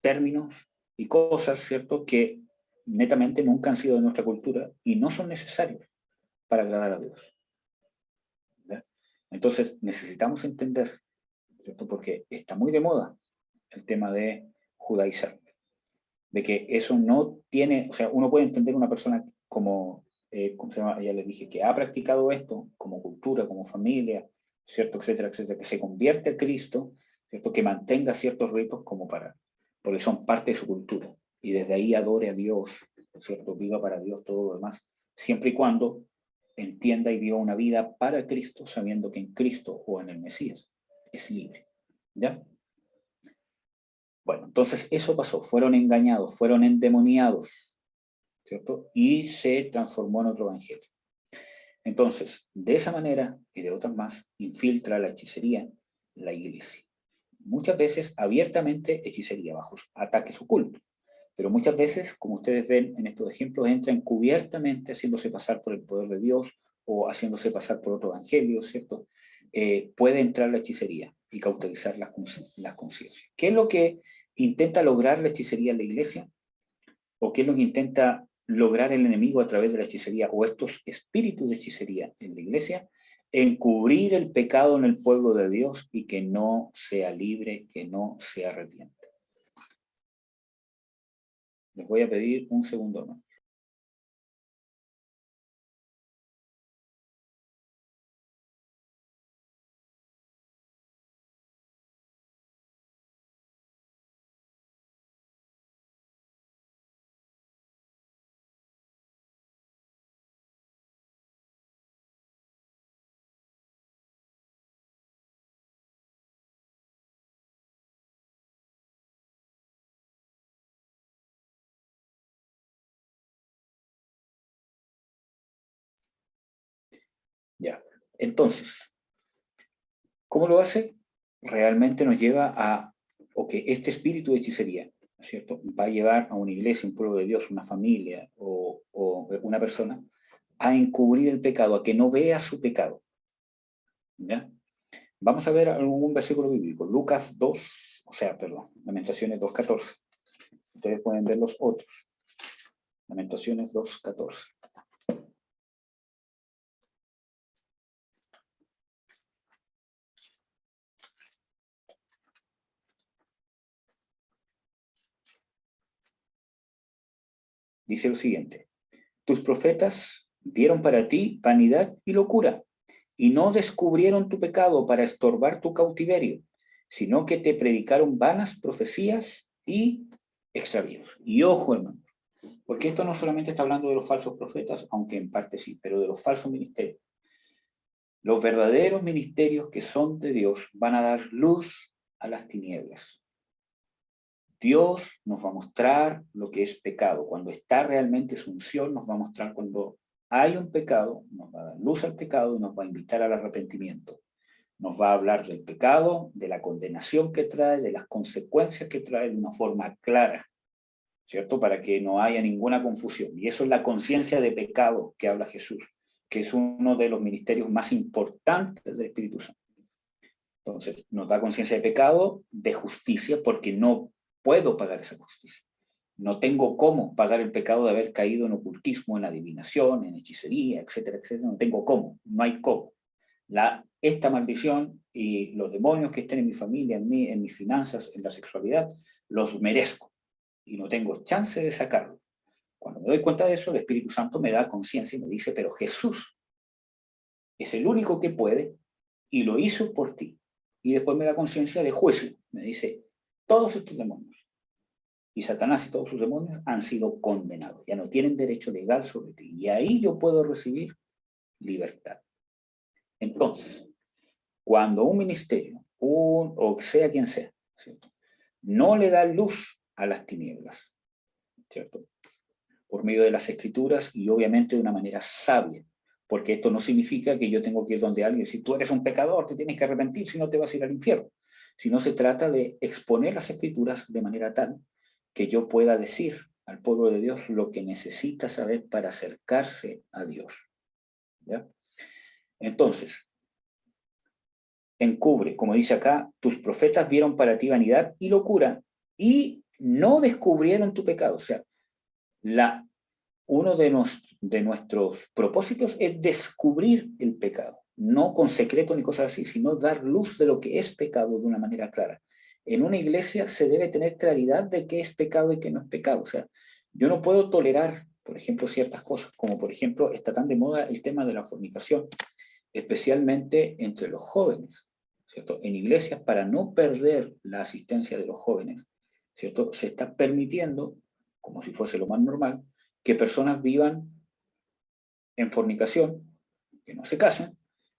términos y cosas, ¿cierto?, que netamente nunca han sido de nuestra cultura y no son necesarios para agradar a Dios. ¿Verdad? Entonces necesitamos entender, ¿cierto?, porque está muy de moda el tema de judaizar, de que eso no tiene, o sea, uno puede entender una persona como, ¿cómo se llama? Ya les dije, que ha practicado esto como cultura, como familia, ¿cierto?, etcétera, etcétera, que se convierte a Cristo, ¿cierto?, que mantenga ciertos ritos como para, porque son parte de su cultura, y desde ahí adore a Dios, ¿cierto?, viva para Dios todo lo demás, siempre y cuando entienda y viva una vida para Cristo, sabiendo que en Cristo o en el Mesías es libre, ¿ya? Bueno, entonces eso pasó, fueron engañados, fueron endemoniados, ¿cierto? Y se transformó en otro evangelio. Entonces, de esa manera y de otras más, infiltra la hechicería la iglesia. Muchas veces abiertamente hechicería bajo ataques ocultos, pero muchas veces, como ustedes ven en estos ejemplos, entra encubiertamente haciéndose pasar por el poder de Dios o haciéndose pasar por otro evangelio, ¿cierto? Puede entrar la hechicería y cauterizar las conciencias. ¿Qué es lo que intenta lograr la hechicería en la iglesia? ¿O qué es lo que intenta lograr el enemigo a través de la hechicería o estos espíritus de hechicería en la iglesia? Encubrir el pecado en el pueblo de Dios y que no sea libre, que no se arrepienta. Les voy a pedir un segundo más. Ya. Entonces, ¿cómo lo hace? Realmente nos lleva a, o que este espíritu de hechicería, ¿cierto?, va a llevar a una iglesia, un pueblo de Dios, una familia o una persona a encubrir el pecado, a que no vea su pecado. ¿Ya? Vamos a ver algún versículo bíblico. Lucas 2, o sea, perdón, Lamentaciones 2:14. Ustedes pueden ver los otros. Lamentaciones 2:14. Dice lo siguiente: tus profetas vieron para ti vanidad y locura, y no descubrieron tu pecado para estorbar tu cautiverio, sino que te predicaron vanas profecías y extravíos. Y ojo, hermano, porque esto no solamente está hablando de los falsos profetas, aunque en parte sí, pero de los falsos ministerios. Los verdaderos ministerios que son de Dios van a dar luz a las tinieblas. Dios nos va a mostrar lo que es pecado. Cuando está realmente su unción, nos va a mostrar cuando hay un pecado, nos va a dar luz al pecado y nos va a invitar al arrepentimiento. Nos va a hablar del pecado, de la condenación que trae, de las consecuencias que trae de una forma clara, ¿cierto? Para que no haya ninguna confusión. Y eso es la conciencia de pecado que habla Jesús, que es uno de los ministerios más importantes del Espíritu Santo. Entonces, nos da conciencia de pecado, de justicia, porque no puedo pagar esa justicia. No tengo cómo pagar el pecado de haber caído en ocultismo, en adivinación, en hechicería, etcétera, etcétera. No tengo cómo, no hay cómo. Esta maldición y los demonios que estén en mi familia, en mí, en mis finanzas, en la sexualidad, los merezco y no tengo chance de sacarlo. Cuando me doy cuenta de eso, el Espíritu Santo me da conciencia y me dice, pero Jesús es el único que puede y lo hizo por ti. Y después me da conciencia de juicio. Me dice, todos estos demonios y Satanás y todos sus demonios han sido condenados. Ya no tienen derecho legal sobre ti. Y ahí yo puedo recibir libertad. Entonces, cuando un ministerio, o sea quien sea, ¿cierto?, no le da luz a las tinieblas, ¿cierto?, por medio de las escrituras y obviamente de una manera sabia, porque esto no significa que yo tengo que ir donde alguien, si tú eres un pecador, te tienes que arrepentir, si no te vas a ir al infierno, sino se trata de exponer las escrituras de manera tal que yo pueda decir al pueblo de Dios lo que necesita saber para acercarse a Dios, ¿ya? Entonces, encubre, como dice acá, tus profetas vieron para ti vanidad y locura y no descubrieron tu pecado. O sea, uno de nuestros propósitos es descubrir el pecado, no con secreto ni cosas así, sino dar luz de lo que es pecado de una manera clara. En una iglesia se debe tener claridad de qué es pecado y qué no es pecado. O sea, yo no puedo tolerar, por ejemplo, ciertas cosas, como por ejemplo está tan de moda el tema de la fornicación, especialmente entre los jóvenes, ¿cierto? En iglesias, para no perder la asistencia de los jóvenes, ¿cierto?, se está permitiendo, como si fuese lo más normal, que personas vivan en fornicación, que no se casen,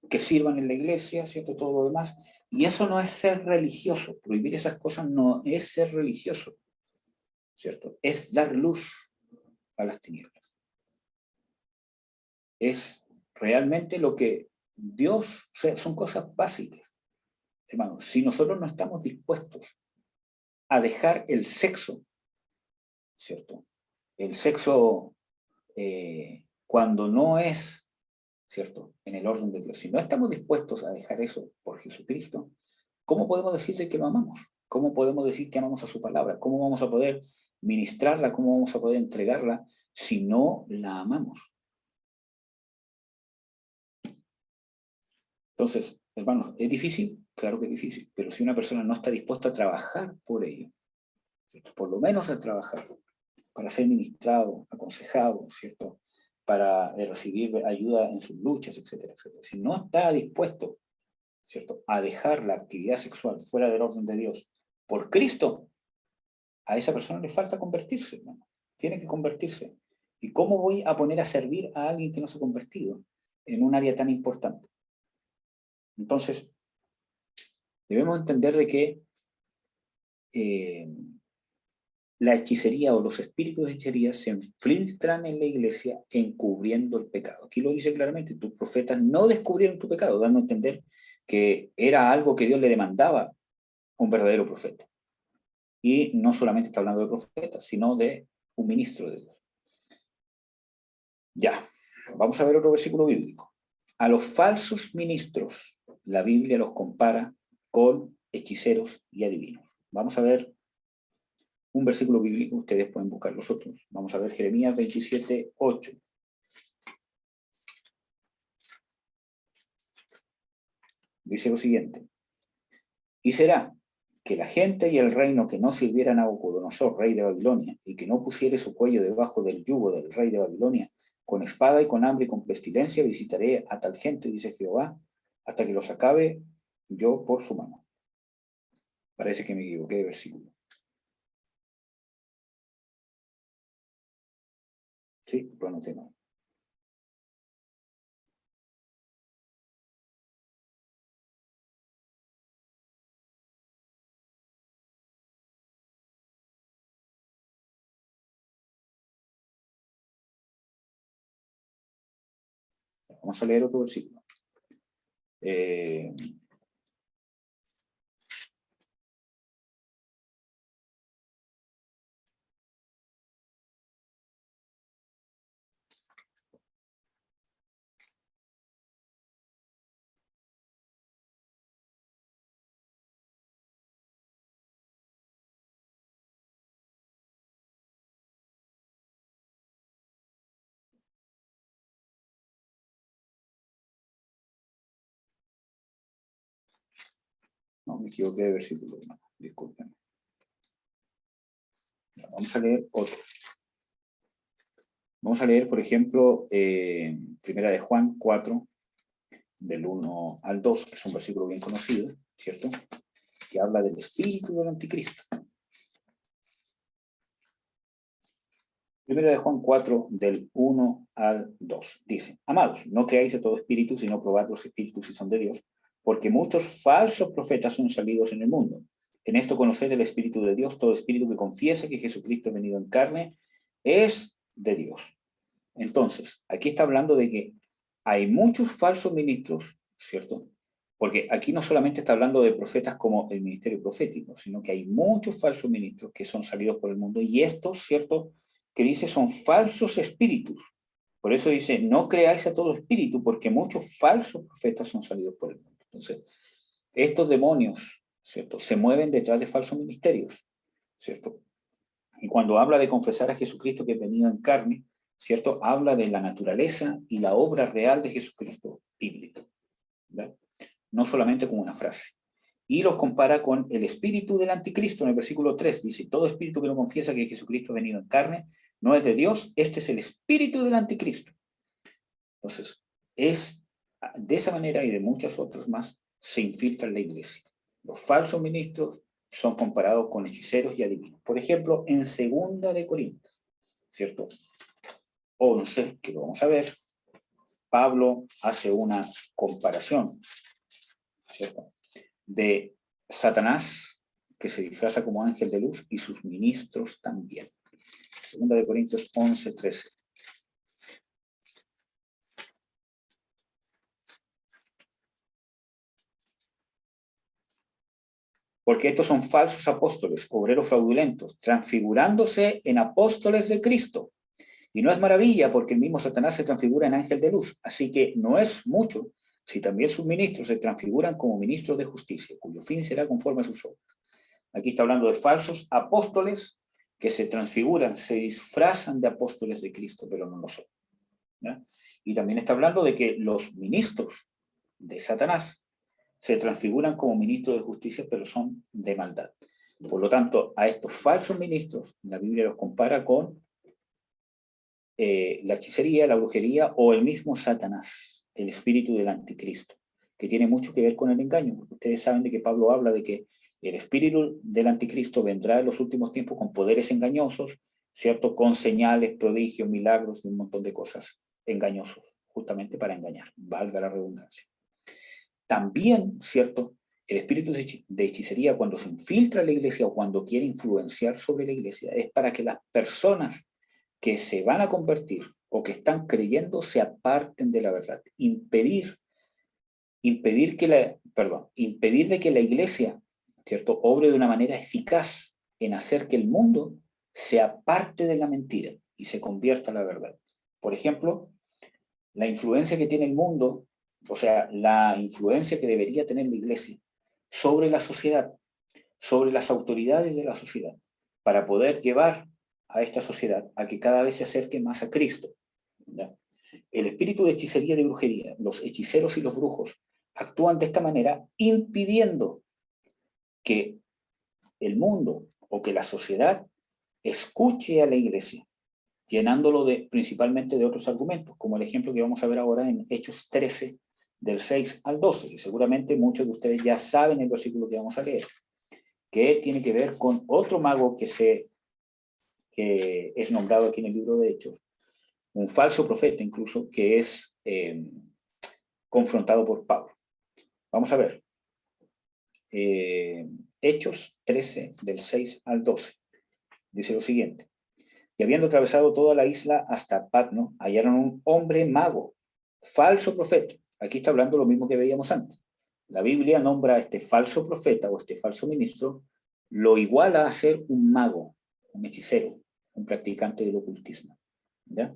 que sirvan en la iglesia, ¿cierto?, todo lo demás. Y eso no es ser religioso. Prohibir esas cosas no es ser religioso, ¿cierto? Es dar luz a las tinieblas. Es realmente lo que Dios, o sea, son cosas básicas. Hermanos, si nosotros no estamos dispuestos a dejar el sexo, ¿cierto? El sexo cuando no es, ¿cierto?, en el orden de Dios. Si no estamos dispuestos a dejar eso por Jesucristo, ¿cómo podemos decirle que lo amamos? ¿Cómo podemos decir que amamos a su palabra? ¿Cómo vamos a poder ministrarla? ¿Cómo vamos a poder entregarla si no la amamos? Entonces, hermanos, ¿es difícil? Claro que es difícil, pero si una persona no está dispuesta a trabajar por ello, ¿cierto?, por lo menos a trabajar, para ser ministrado, aconsejado, ¿cierto?, para recibir ayuda en sus luchas, etcétera, etcétera. Si no está dispuesto, ¿cierto?, a dejar la actividad sexual fuera del orden de Dios por Cristo, a esa persona le falta convertirse, hermano. Tiene que convertirse. ¿Y cómo voy a poner a servir a alguien que no se ha convertido en un área tan importante? Entonces, debemos entender de que eh, la hechicería o los espíritus de hechicería se infiltran en la iglesia encubriendo el pecado. Aquí lo dice claramente, tus profetas no descubrieron tu pecado, dando a entender que era algo que Dios le demandaba a un verdadero profeta. Y no solamente está hablando de profetas, sino de un ministro de Dios. Ya, vamos a ver otro versículo bíblico. A los falsos ministros, la Biblia los compara con hechiceros y adivinos. Vamos a ver un versículo bíblico, ustedes pueden buscar los otros. Vamos a ver Jeremías 27:8. Dice lo siguiente: y será que la gente y el reino que no sirvieran a Nabucodonosor, rey de Babilonia, y que no pusiere su cuello debajo del yugo del rey de Babilonia, con espada y con hambre y con pestilencia visitaré a tal gente, dice Jehová, hasta que los acabe yo por su mano. Parece que me equivoqué de versículo. Sí, lo anoté mal. Vamos a leer otro versículo. No, me equivoqué de versículo, hermano. Disculpen. Vamos a leer otro. Vamos a leer, por ejemplo, Primera de Juan 4, del 1 al 2, que es un versículo bien conocido, ¿cierto? Que habla del espíritu del anticristo. Primera de Juan 4, del 1 al 2. Dice: Amados, no creáis de todo espíritu, sino probad los espíritus si son de Dios, porque muchos falsos profetas son salidos en el mundo. En esto conocer el espíritu de Dios, todo espíritu que confiesa que Jesucristo ha venido en carne, es de Dios. Entonces, aquí está hablando de que hay muchos falsos ministros, ¿cierto? Porque aquí no solamente está hablando de profetas como el ministerio profético, sino que hay muchos falsos ministros que son salidos por el mundo, y estos, ¿cierto?, que dice son falsos espíritus. Por eso dice, no creáis a todo espíritu, porque muchos falsos profetas son salidos por el mundo. Entonces, estos demonios, ¿cierto?, se mueven detrás de falsos ministerios, ¿cierto? Y cuando habla de confesar a Jesucristo que es venido en carne, ¿cierto?, habla de la naturaleza y la obra real de Jesucristo bíblico, ¿verdad? No solamente como una frase. Y los compara con el espíritu del anticristo en el versículo 3. Dice, todo espíritu que no confiesa que Jesucristo ha venido en carne no es de Dios, este es el espíritu del anticristo. Entonces, es de esa manera y de muchas otras más, se infiltra en la iglesia. Los falsos ministros son comparados con hechiceros y adivinos. Por ejemplo, en 2 de Corintios, ¿cierto? 11, que lo vamos a ver, Pablo hace una comparación, ¿cierto?, de Satanás, que se disfraza como ángel de luz, y sus ministros también. 2 de Corintios 11, 13. Porque estos son falsos apóstoles, obreros fraudulentos, transfigurándose en apóstoles de Cristo. Y no es maravilla, porque el mismo Satanás se transfigura en ángel de luz. Así que no es mucho si también sus ministros se transfiguran como ministros de justicia, cuyo fin será conforme a sus obras. Aquí está hablando de falsos apóstoles que se transfiguran, se disfrazan de apóstoles de Cristo, pero no lo son, ¿ya? Y también está hablando de que los ministros de Satanás se transfiguran como ministros de justicia, pero son de maldad. Por lo tanto, a estos falsos ministros, la Biblia los compara con la hechicería, la brujería o el mismo Satanás, el espíritu del anticristo, que tiene mucho que ver con el engaño. Ustedes saben de que Pablo habla de que el espíritu del anticristo vendrá en los últimos tiempos con poderes engañosos, ¿cierto?, con señales, prodigios, milagros y un montón de cosas engañosos, justamente para engañar, valga la redundancia. También, ¿cierto?, el espíritu de hechicería, cuando se infiltra en la iglesia o cuando quiere influenciar sobre la iglesia, es para que las personas que se van a convertir o que están creyendo se aparten de la verdad. Impedir de que la iglesia, ¿cierto?, obre de una manera eficaz en hacer que el mundo se aparte de la mentira y se convierta en la verdad. Por ejemplo, la influencia que tiene el mundo, o sea, la influencia que debería tener la iglesia sobre la sociedad, sobre las autoridades de la sociedad, para poder llevar a esta sociedad a que cada vez se acerque más a Cristo, ¿ya? El espíritu de hechicería y de brujería, los hechiceros y los brujos, actúan de esta manera impidiendo que el mundo o que la sociedad escuche a la iglesia, llenándolo principalmente de otros argumentos, como el ejemplo que vamos a ver ahora en Hechos 13, del 6 al 12, y seguramente muchos de ustedes ya saben el versículo que vamos a leer, que tiene que ver con otro mago que es nombrado aquí en el libro de Hechos, un falso profeta incluso, que es confrontado por Pablo. Vamos a ver. Hechos 13, del 6 al 12. Dice lo siguiente. Y habiendo atravesado toda la isla hasta Patno, hallaron un hombre mago, falso profeta. Aquí está hablando lo mismo que veíamos antes. La Biblia nombra a este falso profeta o este falso ministro, lo iguala a ser un mago, un hechicero, un practicante del ocultismo, ¿ya?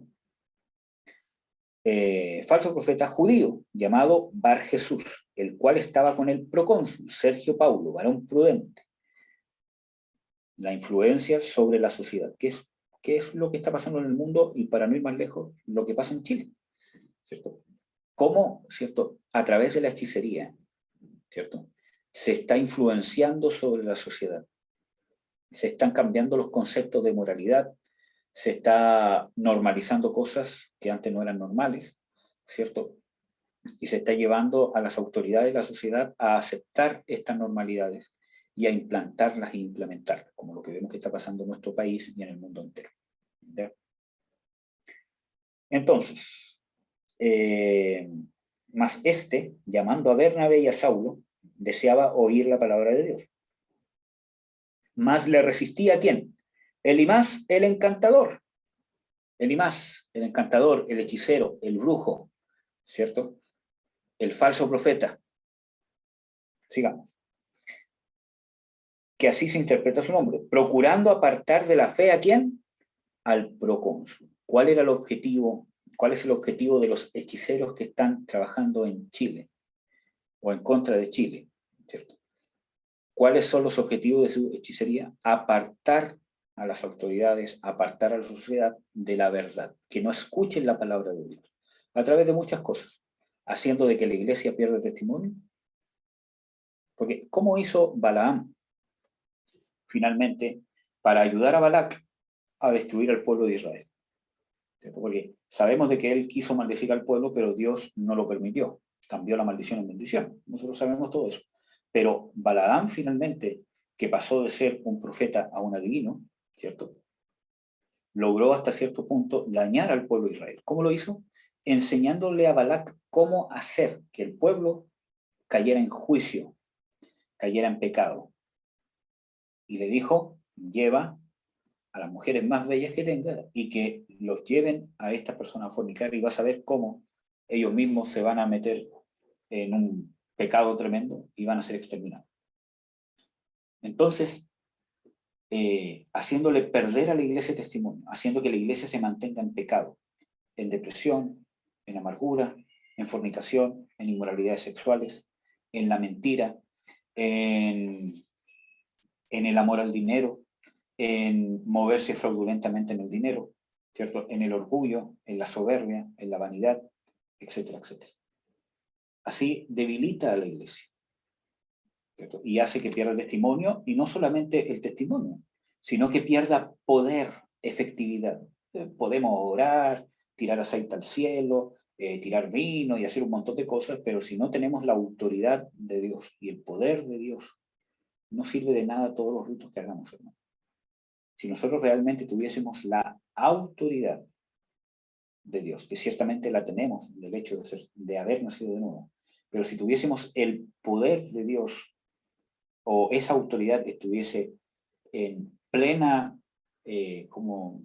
Falso profeta judío, llamado Bar Jesús, el cual estaba con el procónsul Sergio Paulo, varón prudente. La influencia sobre la sociedad, ¿qué es lo que está pasando en el mundo? Y para no ir más lejos, lo que pasa en Chile, ¿cierto? Cómo, ¿cierto?, a través de la hechicería, ¿cierto?, se está influenciando sobre la sociedad. Se están cambiando los conceptos de moralidad, se está normalizando cosas que antes no eran normales, ¿cierto? Y se está llevando a las autoridades de la sociedad a aceptar estas normalidades y a implantarlas e implementarlas, como lo que vemos que está pasando en nuestro país y en el mundo entero. ¿Ya? Entonces, mas llamando a Bernabé y a Saulo, deseaba oír la palabra de Dios. Mas le resistía ¿a quién? Elimás, el encantador. Elimás, el encantador, el hechicero, el brujo, ¿cierto? El falso profeta. Sigamos. Que así se interpreta su nombre. Procurando apartar de la fe ¿a quién? Al procónsul. ¿Cuál era el objetivo? ¿Cuál es el objetivo de los hechiceros que están trabajando en Chile? O en contra de Chile, ¿cierto? ¿Cuáles son los objetivos de su hechicería? Apartar a las autoridades, apartar a la sociedad de la verdad, que no escuchen la palabra de Dios, a través de muchas cosas, haciendo de que la iglesia pierda testimonio. Porque, ¿cómo hizo Balaam finalmente para ayudar a Balac a destruir al pueblo de Israel? ¿Cierto? Porque sabemos de que él quiso maldecir al pueblo, pero Dios no lo permitió, cambió la maldición en bendición. Nosotros sabemos todo eso. Pero Balaam finalmente, que pasó de ser un profeta a un adivino, ¿cierto? Logró hasta cierto punto dañar al pueblo de Israel. ¿Cómo lo hizo? Enseñándole a Balac cómo hacer que el pueblo cayera en juicio, cayera en pecado. Y le dijo, lleva a las mujeres más bellas que tenga y que los lleven a estas personas a fornicar, y vas a ver cómo ellos mismos se van a meter en un pecado tremendo y van a ser exterminados. Entonces, haciéndole perder a la iglesia testimonio, haciendo que la iglesia se mantenga en pecado, en depresión, en amargura, en fornicación, en inmoralidades sexuales, en la mentira, en el amor al dinero, en moverse fraudulentamente en el dinero, ¿cierto? En el orgullo, en la soberbia, en la vanidad, etcétera, etcétera. Así debilita a la iglesia, ¿cierto? Y hace que pierda el testimonio, y no solamente el testimonio, sino que pierda poder, efectividad. Podemos orar, tirar aceite al cielo, tirar vino y hacer un montón de cosas, pero si no tenemos la autoridad de Dios y el poder de Dios, no sirve de nada todos los ritos que hagamos, hermano. Si nosotros realmente tuviésemos la autoridad de Dios, que ciertamente la tenemos del hecho de haber nacido de nuevo, pero si tuviésemos el poder de Dios, o esa autoridad estuviese en plena como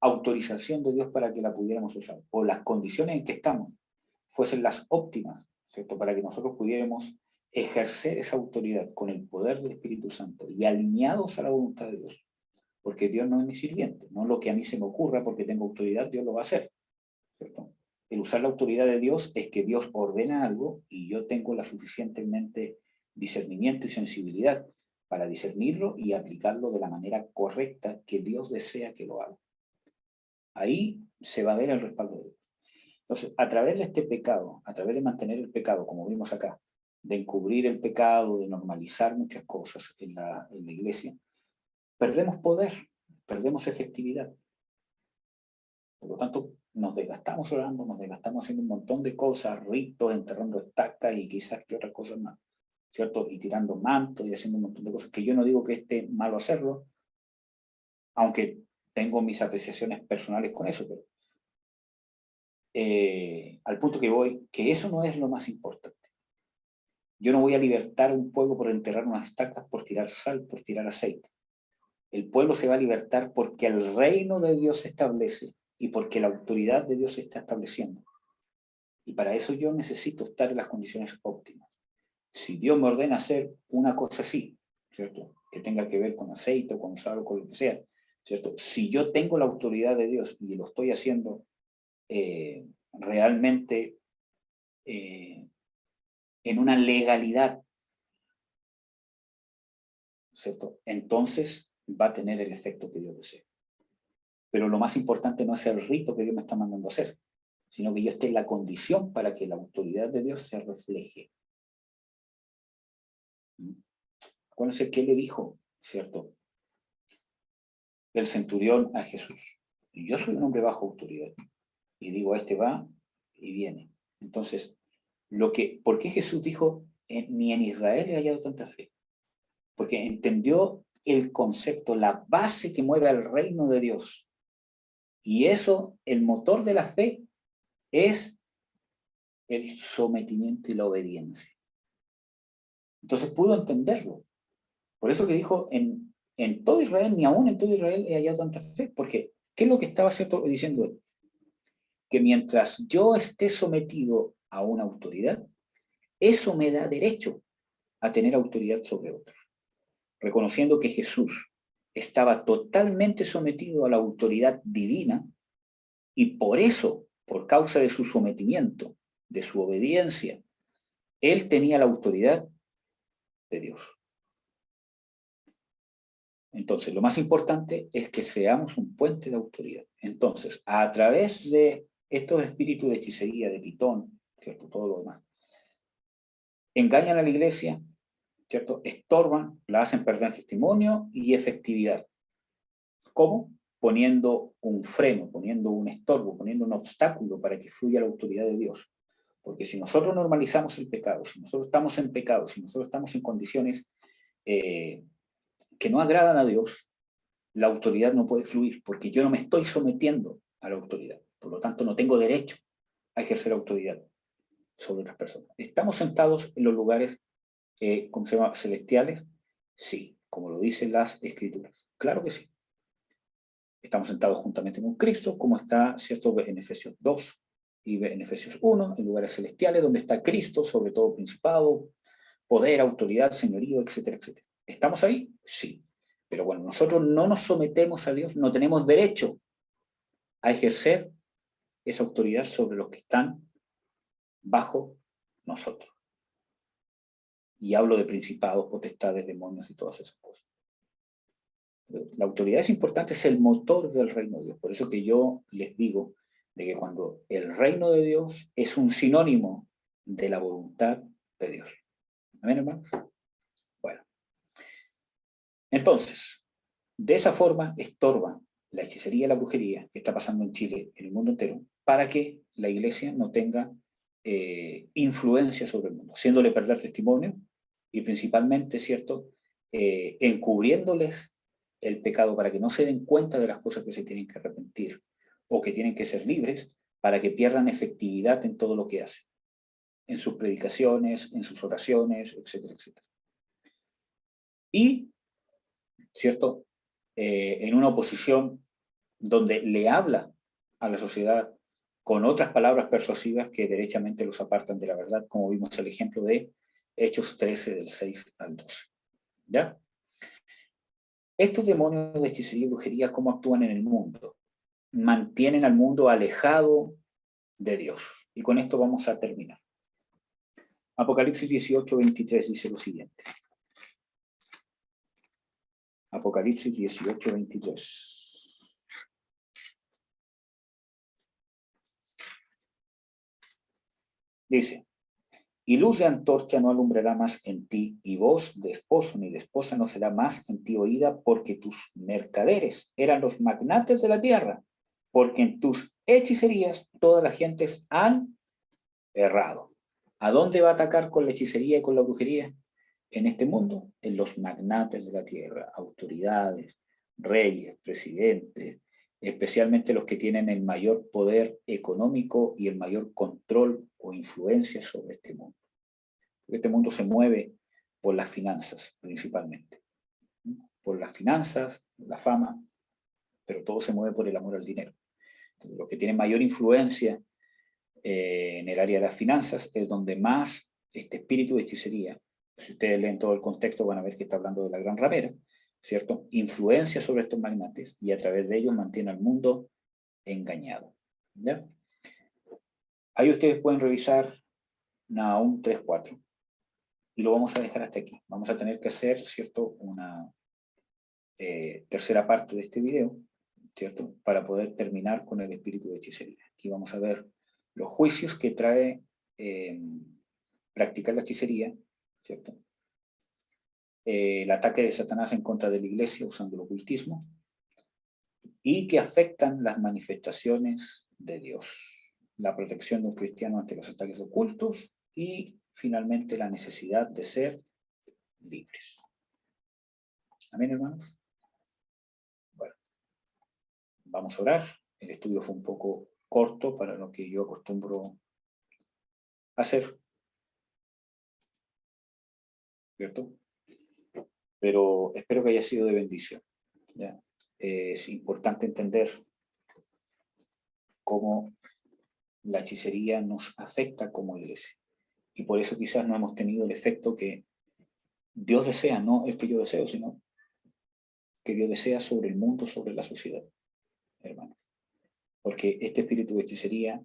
autorización de Dios para que la pudiéramos usar, o las condiciones en que estamos fuesen las óptimas, ¿cierto? Para que nosotros pudiéramos ejercer esa autoridad con el poder del Espíritu Santo y alineados a la voluntad de Dios, porque Dios no es mi sirviente, no lo que a mí se me ocurra porque tengo autoridad, Dios lo va a hacer, ¿cierto? El usar la autoridad de Dios es que Dios ordena algo y yo tengo la suficientemente discernimiento y sensibilidad para discernirlo y aplicarlo de la manera correcta que Dios desea que lo haga. Ahí se va a ver el respaldo de Dios. Entonces, a través de este pecado, a través de mantener el pecado, como vimos acá, de encubrir el pecado, de normalizar muchas cosas en la iglesia, perdemos poder, perdemos efectividad. Por lo tanto, nos desgastamos orando, nos desgastamos haciendo un montón de cosas, ritos, enterrando estacas y quizás que otras cosas más, ¿cierto? Y tirando mantos y haciendo un montón de cosas que yo no digo que esté malo hacerlo, aunque tengo mis apreciaciones personales con eso, pero al punto que voy, que eso no es lo más importante. Yo no voy a libertar a un pueblo por enterrar unas estacas, por tirar sal, por tirar aceite. El pueblo se va a libertar porque el reino de Dios se establece y porque la autoridad de Dios se está estableciendo. Y para eso yo necesito estar en las condiciones óptimas. Si Dios me ordena hacer una cosa así, ¿cierto? Que tenga que ver con aceite o con sal o con lo que sea, ¿cierto? Si yo tengo la autoridad de Dios y lo estoy haciendo realmente en una legalidad, ¿cierto? Entonces va a tener el efecto que Dios desea. Pero lo más importante no es el rito que Dios me está mandando a hacer, sino que yo esté en la condición para que la autoridad de Dios se refleje. Acuérdense qué le dijo, ¿cierto?, el centurión a Jesús. Yo soy un hombre bajo autoridad. Y digo, a este va y viene. Entonces, ¿por qué Jesús dijo, ni en Israel he hallado tanta fe? Porque entendió el concepto, la base que mueve al reino de Dios. Y eso, el motor de la fe, es el sometimiento y la obediencia. Entonces pudo entenderlo. Por eso que dijo, en todo Israel, ni aún en todo Israel he hallado tanta fe. Porque, ¿qué es lo que estaba diciendo él? Que mientras yo esté sometido a una autoridad, eso me da derecho a tener autoridad sobre otros. Reconociendo que Jesús estaba totalmente sometido a la autoridad divina y por eso, por causa de su sometimiento, de su obediencia, él tenía la autoridad de Dios. Entonces, lo más importante es que seamos un puente de autoridad. Entonces, a través de estos espíritus de hechicería, de Pitón, ¿cierto?, todo lo demás, engañan a la iglesia, ¿cierto?, estorban, la hacen perder testimonio y efectividad. ¿Cómo? Poniendo un freno, poniendo un estorbo, poniendo un obstáculo para que fluya la autoridad de Dios. Porque si nosotros normalizamos el pecado, si nosotros estamos en pecado, si nosotros estamos en condiciones que no agradan a Dios, la autoridad no puede fluir, porque yo no me estoy sometiendo a la autoridad. Por lo tanto, no tengo derecho a ejercer autoridad sobre otras personas. ¿Estamos sentados en los lugares, ¿cómo se llama?, celestiales? Sí, como lo dicen las Escrituras. Claro que sí. Estamos sentados juntamente con Cristo, como está, ¿cierto?, en Efesios 2 y en Efesios 1, en lugares celestiales, donde está Cristo, sobre todo principado, poder, autoridad, señorío, etcétera, etcétera. ¿Estamos ahí? Sí. Pero bueno, nosotros no nos sometemos a Dios, no tenemos derecho a ejercer esa autoridad sobre los que están bajo nosotros. Y hablo de principados, potestades, demonios y todas esas cosas. La autoridad es importante, es el motor del reino de Dios. Por eso que yo les digo de que cuando el reino de Dios es un sinónimo de la voluntad de Dios. ¿Amén, hermano? Bueno. Entonces, de esa forma estorba la hechicería y la brujería que está pasando en Chile, en el mundo entero, para que la iglesia no tenga influencia sobre el mundo, haciéndole perder testimonio y principalmente, ¿cierto?, encubriéndoles el pecado para que no se den cuenta de las cosas que se tienen que arrepentir o que tienen que ser libres, para que pierdan efectividad en todo lo que hacen, en sus predicaciones, en sus oraciones, etcétera, etcétera. Y, ¿cierto?, en una oposición donde le habla a la sociedad con otras palabras persuasivas que derechamente los apartan de la verdad, como vimos el ejemplo de Hechos 13, del 6 al 12. ¿Ya? Estos demonios de hechicería y brujería, ¿cómo actúan en el mundo? Mantienen al mundo alejado de Dios. Y con esto vamos a terminar. Apocalipsis 18, 23 dice lo siguiente. Apocalipsis 18, 23. Dice, y luz de antorcha no alumbrará más en ti, y voz de esposo ni de esposa no será más en ti oída, porque tus mercaderes eran los magnates de la tierra, porque en tus hechicerías todas las gentes han errado. ¿A dónde va a atacar con la hechicería y con la brujería? En este mundo, en los magnates de la tierra, autoridades, reyes, presidentes, especialmente los que tienen el mayor poder económico y el mayor control o influencia sobre este mundo. Este mundo se mueve por las finanzas, principalmente. Por las finanzas, la fama, pero todo se mueve por el amor al dinero. Entonces, los que tienen mayor influencia en el área de las finanzas es donde más este espíritu de hechicería, si ustedes leen todo el contexto van a ver que está hablando de la gran ramera, ¿cierto?, influencia sobre estos magnates y a través de ellos mantiene al mundo engañado. ¿Ya? Ahí ustedes pueden revisar Nahum 3:4 y lo vamos a dejar hasta aquí. Vamos a tener que hacer, ¿cierto?, una tercera parte de este video, ¿cierto?, para poder terminar con el espíritu de hechicería. Aquí vamos a ver los juicios que trae practicar la hechicería, ¿cierto? el ataque de Satanás en contra de la iglesia usando el ocultismo, y que afectan las manifestaciones de Dios, la protección de un cristiano ante los ataques ocultos y finalmente la necesidad de ser libres. Amén, hermanos. Bueno, vamos a orar. El estudio fue un poco corto para lo que yo acostumbro a hacer, ¿cierto? Pero espero que haya sido de bendición, ¿ya? Es importante entender cómo la hechicería nos afecta como iglesia. Y por eso quizás no hemos tenido el efecto que Dios desea, no el que yo deseo, sino que Dios desea sobre el mundo, sobre la sociedad, hermano. Porque este espíritu de hechicería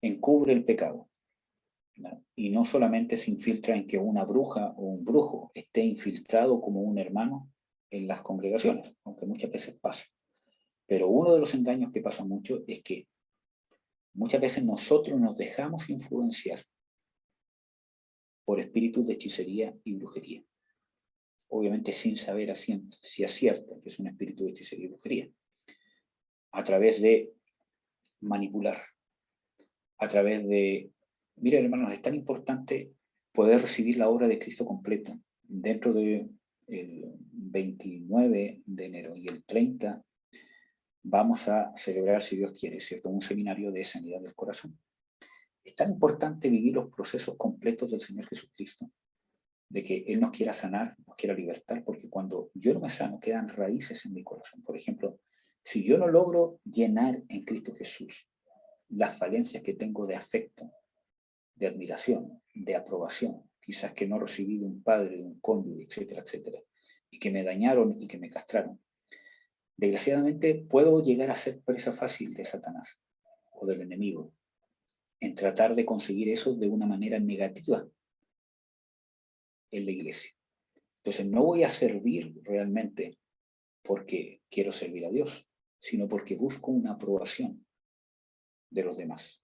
encubre el pecado, ¿no? Y no solamente se infiltra en que una bruja o un brujo esté infiltrado como un hermano en las congregaciones, aunque muchas veces pasa. Pero uno de los engaños que pasa mucho es que muchas veces nosotros nos dejamos influenciar por espíritus de hechicería y brujería. Obviamente sin saber si acierta que es un espíritu de hechicería y brujería. A través de manipular, a través de... Miren, hermanos, es tan importante poder recibir la obra de Cristo completa dentro del 29 de enero y el 30 vamos a celebrar, si Dios quiere, ¿cierto?, un seminario de sanidad del corazón. Es tan importante vivir los procesos completos del Señor Jesucristo, de que Él nos quiera sanar, nos quiera libertar, porque cuando yo no me sano, quedan raíces en mi corazón. Por ejemplo, si yo no logro llenar en Cristo Jesús las falencias que tengo de afecto, de admiración, de aprobación, quizás que no recibí de un padre, de un cónyuge, etcétera, etcétera, y que me dañaron y que me castraron, desgraciadamente puedo llegar a ser presa fácil de Satanás o del enemigo, en tratar de conseguir eso de una manera negativa en la iglesia. Entonces no voy a servir realmente porque quiero servir a Dios, sino porque busco una aprobación de los demás.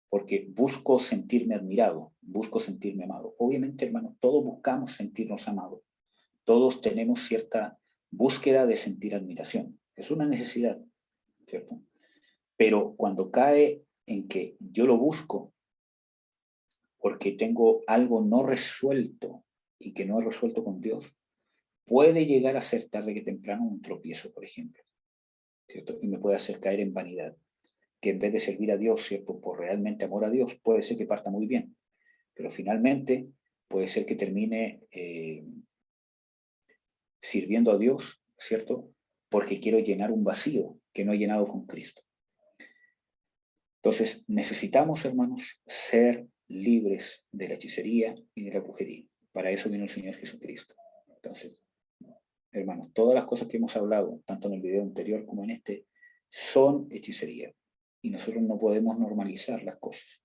Porque busco sentirme admirado, busco sentirme amado. Obviamente, hermanos, todos buscamos sentirnos amados. Todos tenemos cierta búsqueda de sentir admiración. Es una necesidad, ¿cierto? Pero cuando cae en que yo lo busco porque tengo algo no resuelto y que no he resuelto con Dios, puede llegar a ser tarde que temprano un tropiezo, por ejemplo, ¿cierto? Y me puede hacer caer en vanidad, que en vez de servir a Dios, ¿cierto?, por realmente amor a Dios, puede ser que parta muy bien, pero finalmente puede ser que termine sirviendo a Dios, ¿cierto?, porque quiero llenar un vacío que no he llenado con Cristo. Entonces, necesitamos, hermanos, ser libres de la hechicería y de la brujería. Para eso vino el Señor Jesucristo. Entonces, hermanos, todas las cosas que hemos hablado, tanto en el video anterior como en este, son hechicería. Y nosotros no podemos normalizar las cosas.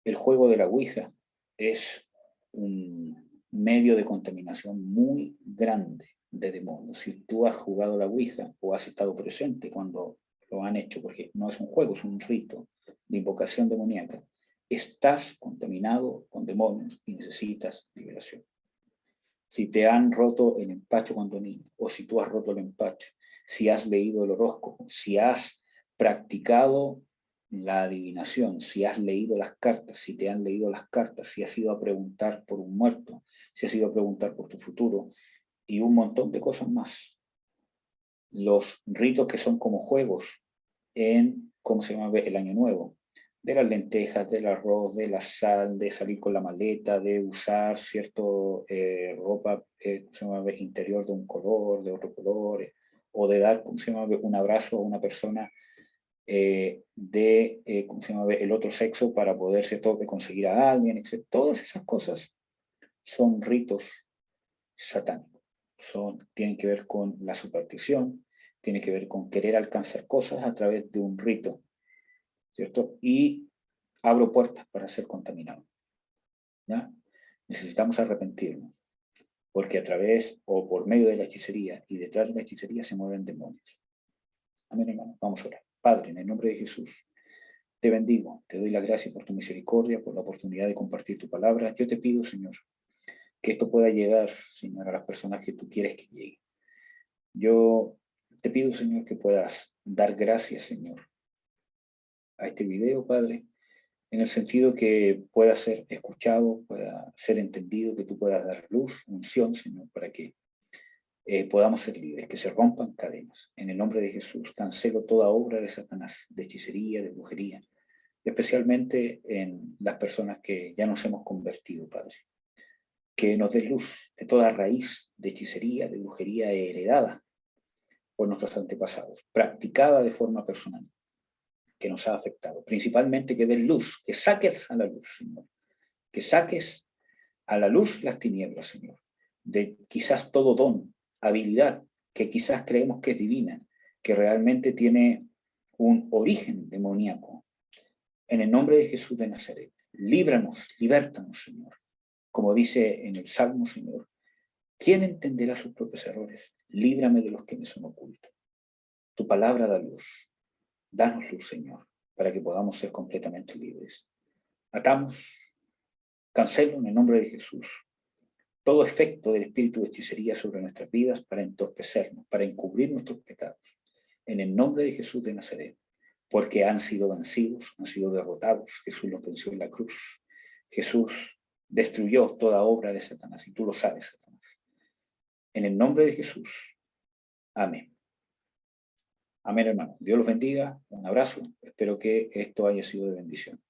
El juego de la Ouija es un medio de contaminación muy grande de demonios. Si tú has jugado la Ouija o has estado presente cuando lo han hecho, porque no es un juego, es un rito de invocación demoníaca, estás contaminado con demonios y necesitas liberación. Si te han roto el empacho cuando niño, o si tú has roto el empacho, si has leído el horóscopo, si has practicado la adivinación, si has leído las cartas, si te han leído las cartas, si has ido a preguntar por un muerto, si has ido a preguntar por tu futuro, y un montón de cosas más. Los ritos que son como juegos en, ¿cómo se llama?, el Año Nuevo, de las lentejas, del arroz, de la sal, de salir con la maleta, de usar cierto ropa ¿cómo se llama?, interior de un color, de otro color, o de dar, ¿cómo se llama?, un abrazo a una persona ¿cómo se llama?, el otro sexo para poder ¿cierto?, conseguir a alguien, etc. Todas esas cosas son ritos satánicos. Tienen que ver con la superstición, tienen que ver con querer alcanzar cosas a través de un rito, ¿cierto? Y abro puertas para ser contaminado, ¿ya? Necesitamos arrepentirnos, porque a través o por medio de la hechicería y detrás de la hechicería se mueven demonios. Amén, hermano. Vamos a orar. Padre, en el nombre de Jesús, te bendigo, te doy las gracias por tu misericordia, por la oportunidad de compartir tu palabra. Yo te pido, Señor, que esto pueda llegar, Señor, a las personas que tú quieres que lleguen. Yo te pido, Señor, que puedas dar gracias, Señor, a este video, Padre, en el sentido que pueda ser escuchado, pueda ser entendido, que tú puedas dar luz, unción, Señor, para que podamos ser libres, que se rompan cadenas. En el nombre de Jesús, cancelo toda obra de Satanás, de hechicería, de brujería, especialmente en las personas que ya nos hemos convertido, Padre. Que nos des luz de toda raíz de hechicería, de brujería heredada por nuestros antepasados, practicada de forma personal, que nos ha afectado. Principalmente que des luz, que saques a la luz, Señor. Que saques a la luz las tinieblas, Señor. De quizás todo don, habilidad, que quizás creemos que es divina, que realmente tiene un origen demoníaco. En el nombre de Jesús de Nazaret, líbranos, libértanos, Señor. Como dice en el Salmo, Señor, ¿quién entenderá sus propios errores? Líbrame de los que me son ocultos. Tu palabra da luz. Danos luz, Señor, para que podamos ser completamente libres. Atamos, cancelo en el nombre de Jesús todo efecto del espíritu de hechicería sobre nuestras vidas para entorpecernos, para encubrir nuestros pecados. En el nombre de Jesús de Nazaret, porque han sido vencidos, han sido derrotados. Jesús los venció en la cruz. Jesús destruyó toda obra de Satanás, y tú lo sabes, Satanás. En el nombre de Jesús. Amén. Amén, hermano. Dios los bendiga. Un abrazo. Espero que esto haya sido de bendición.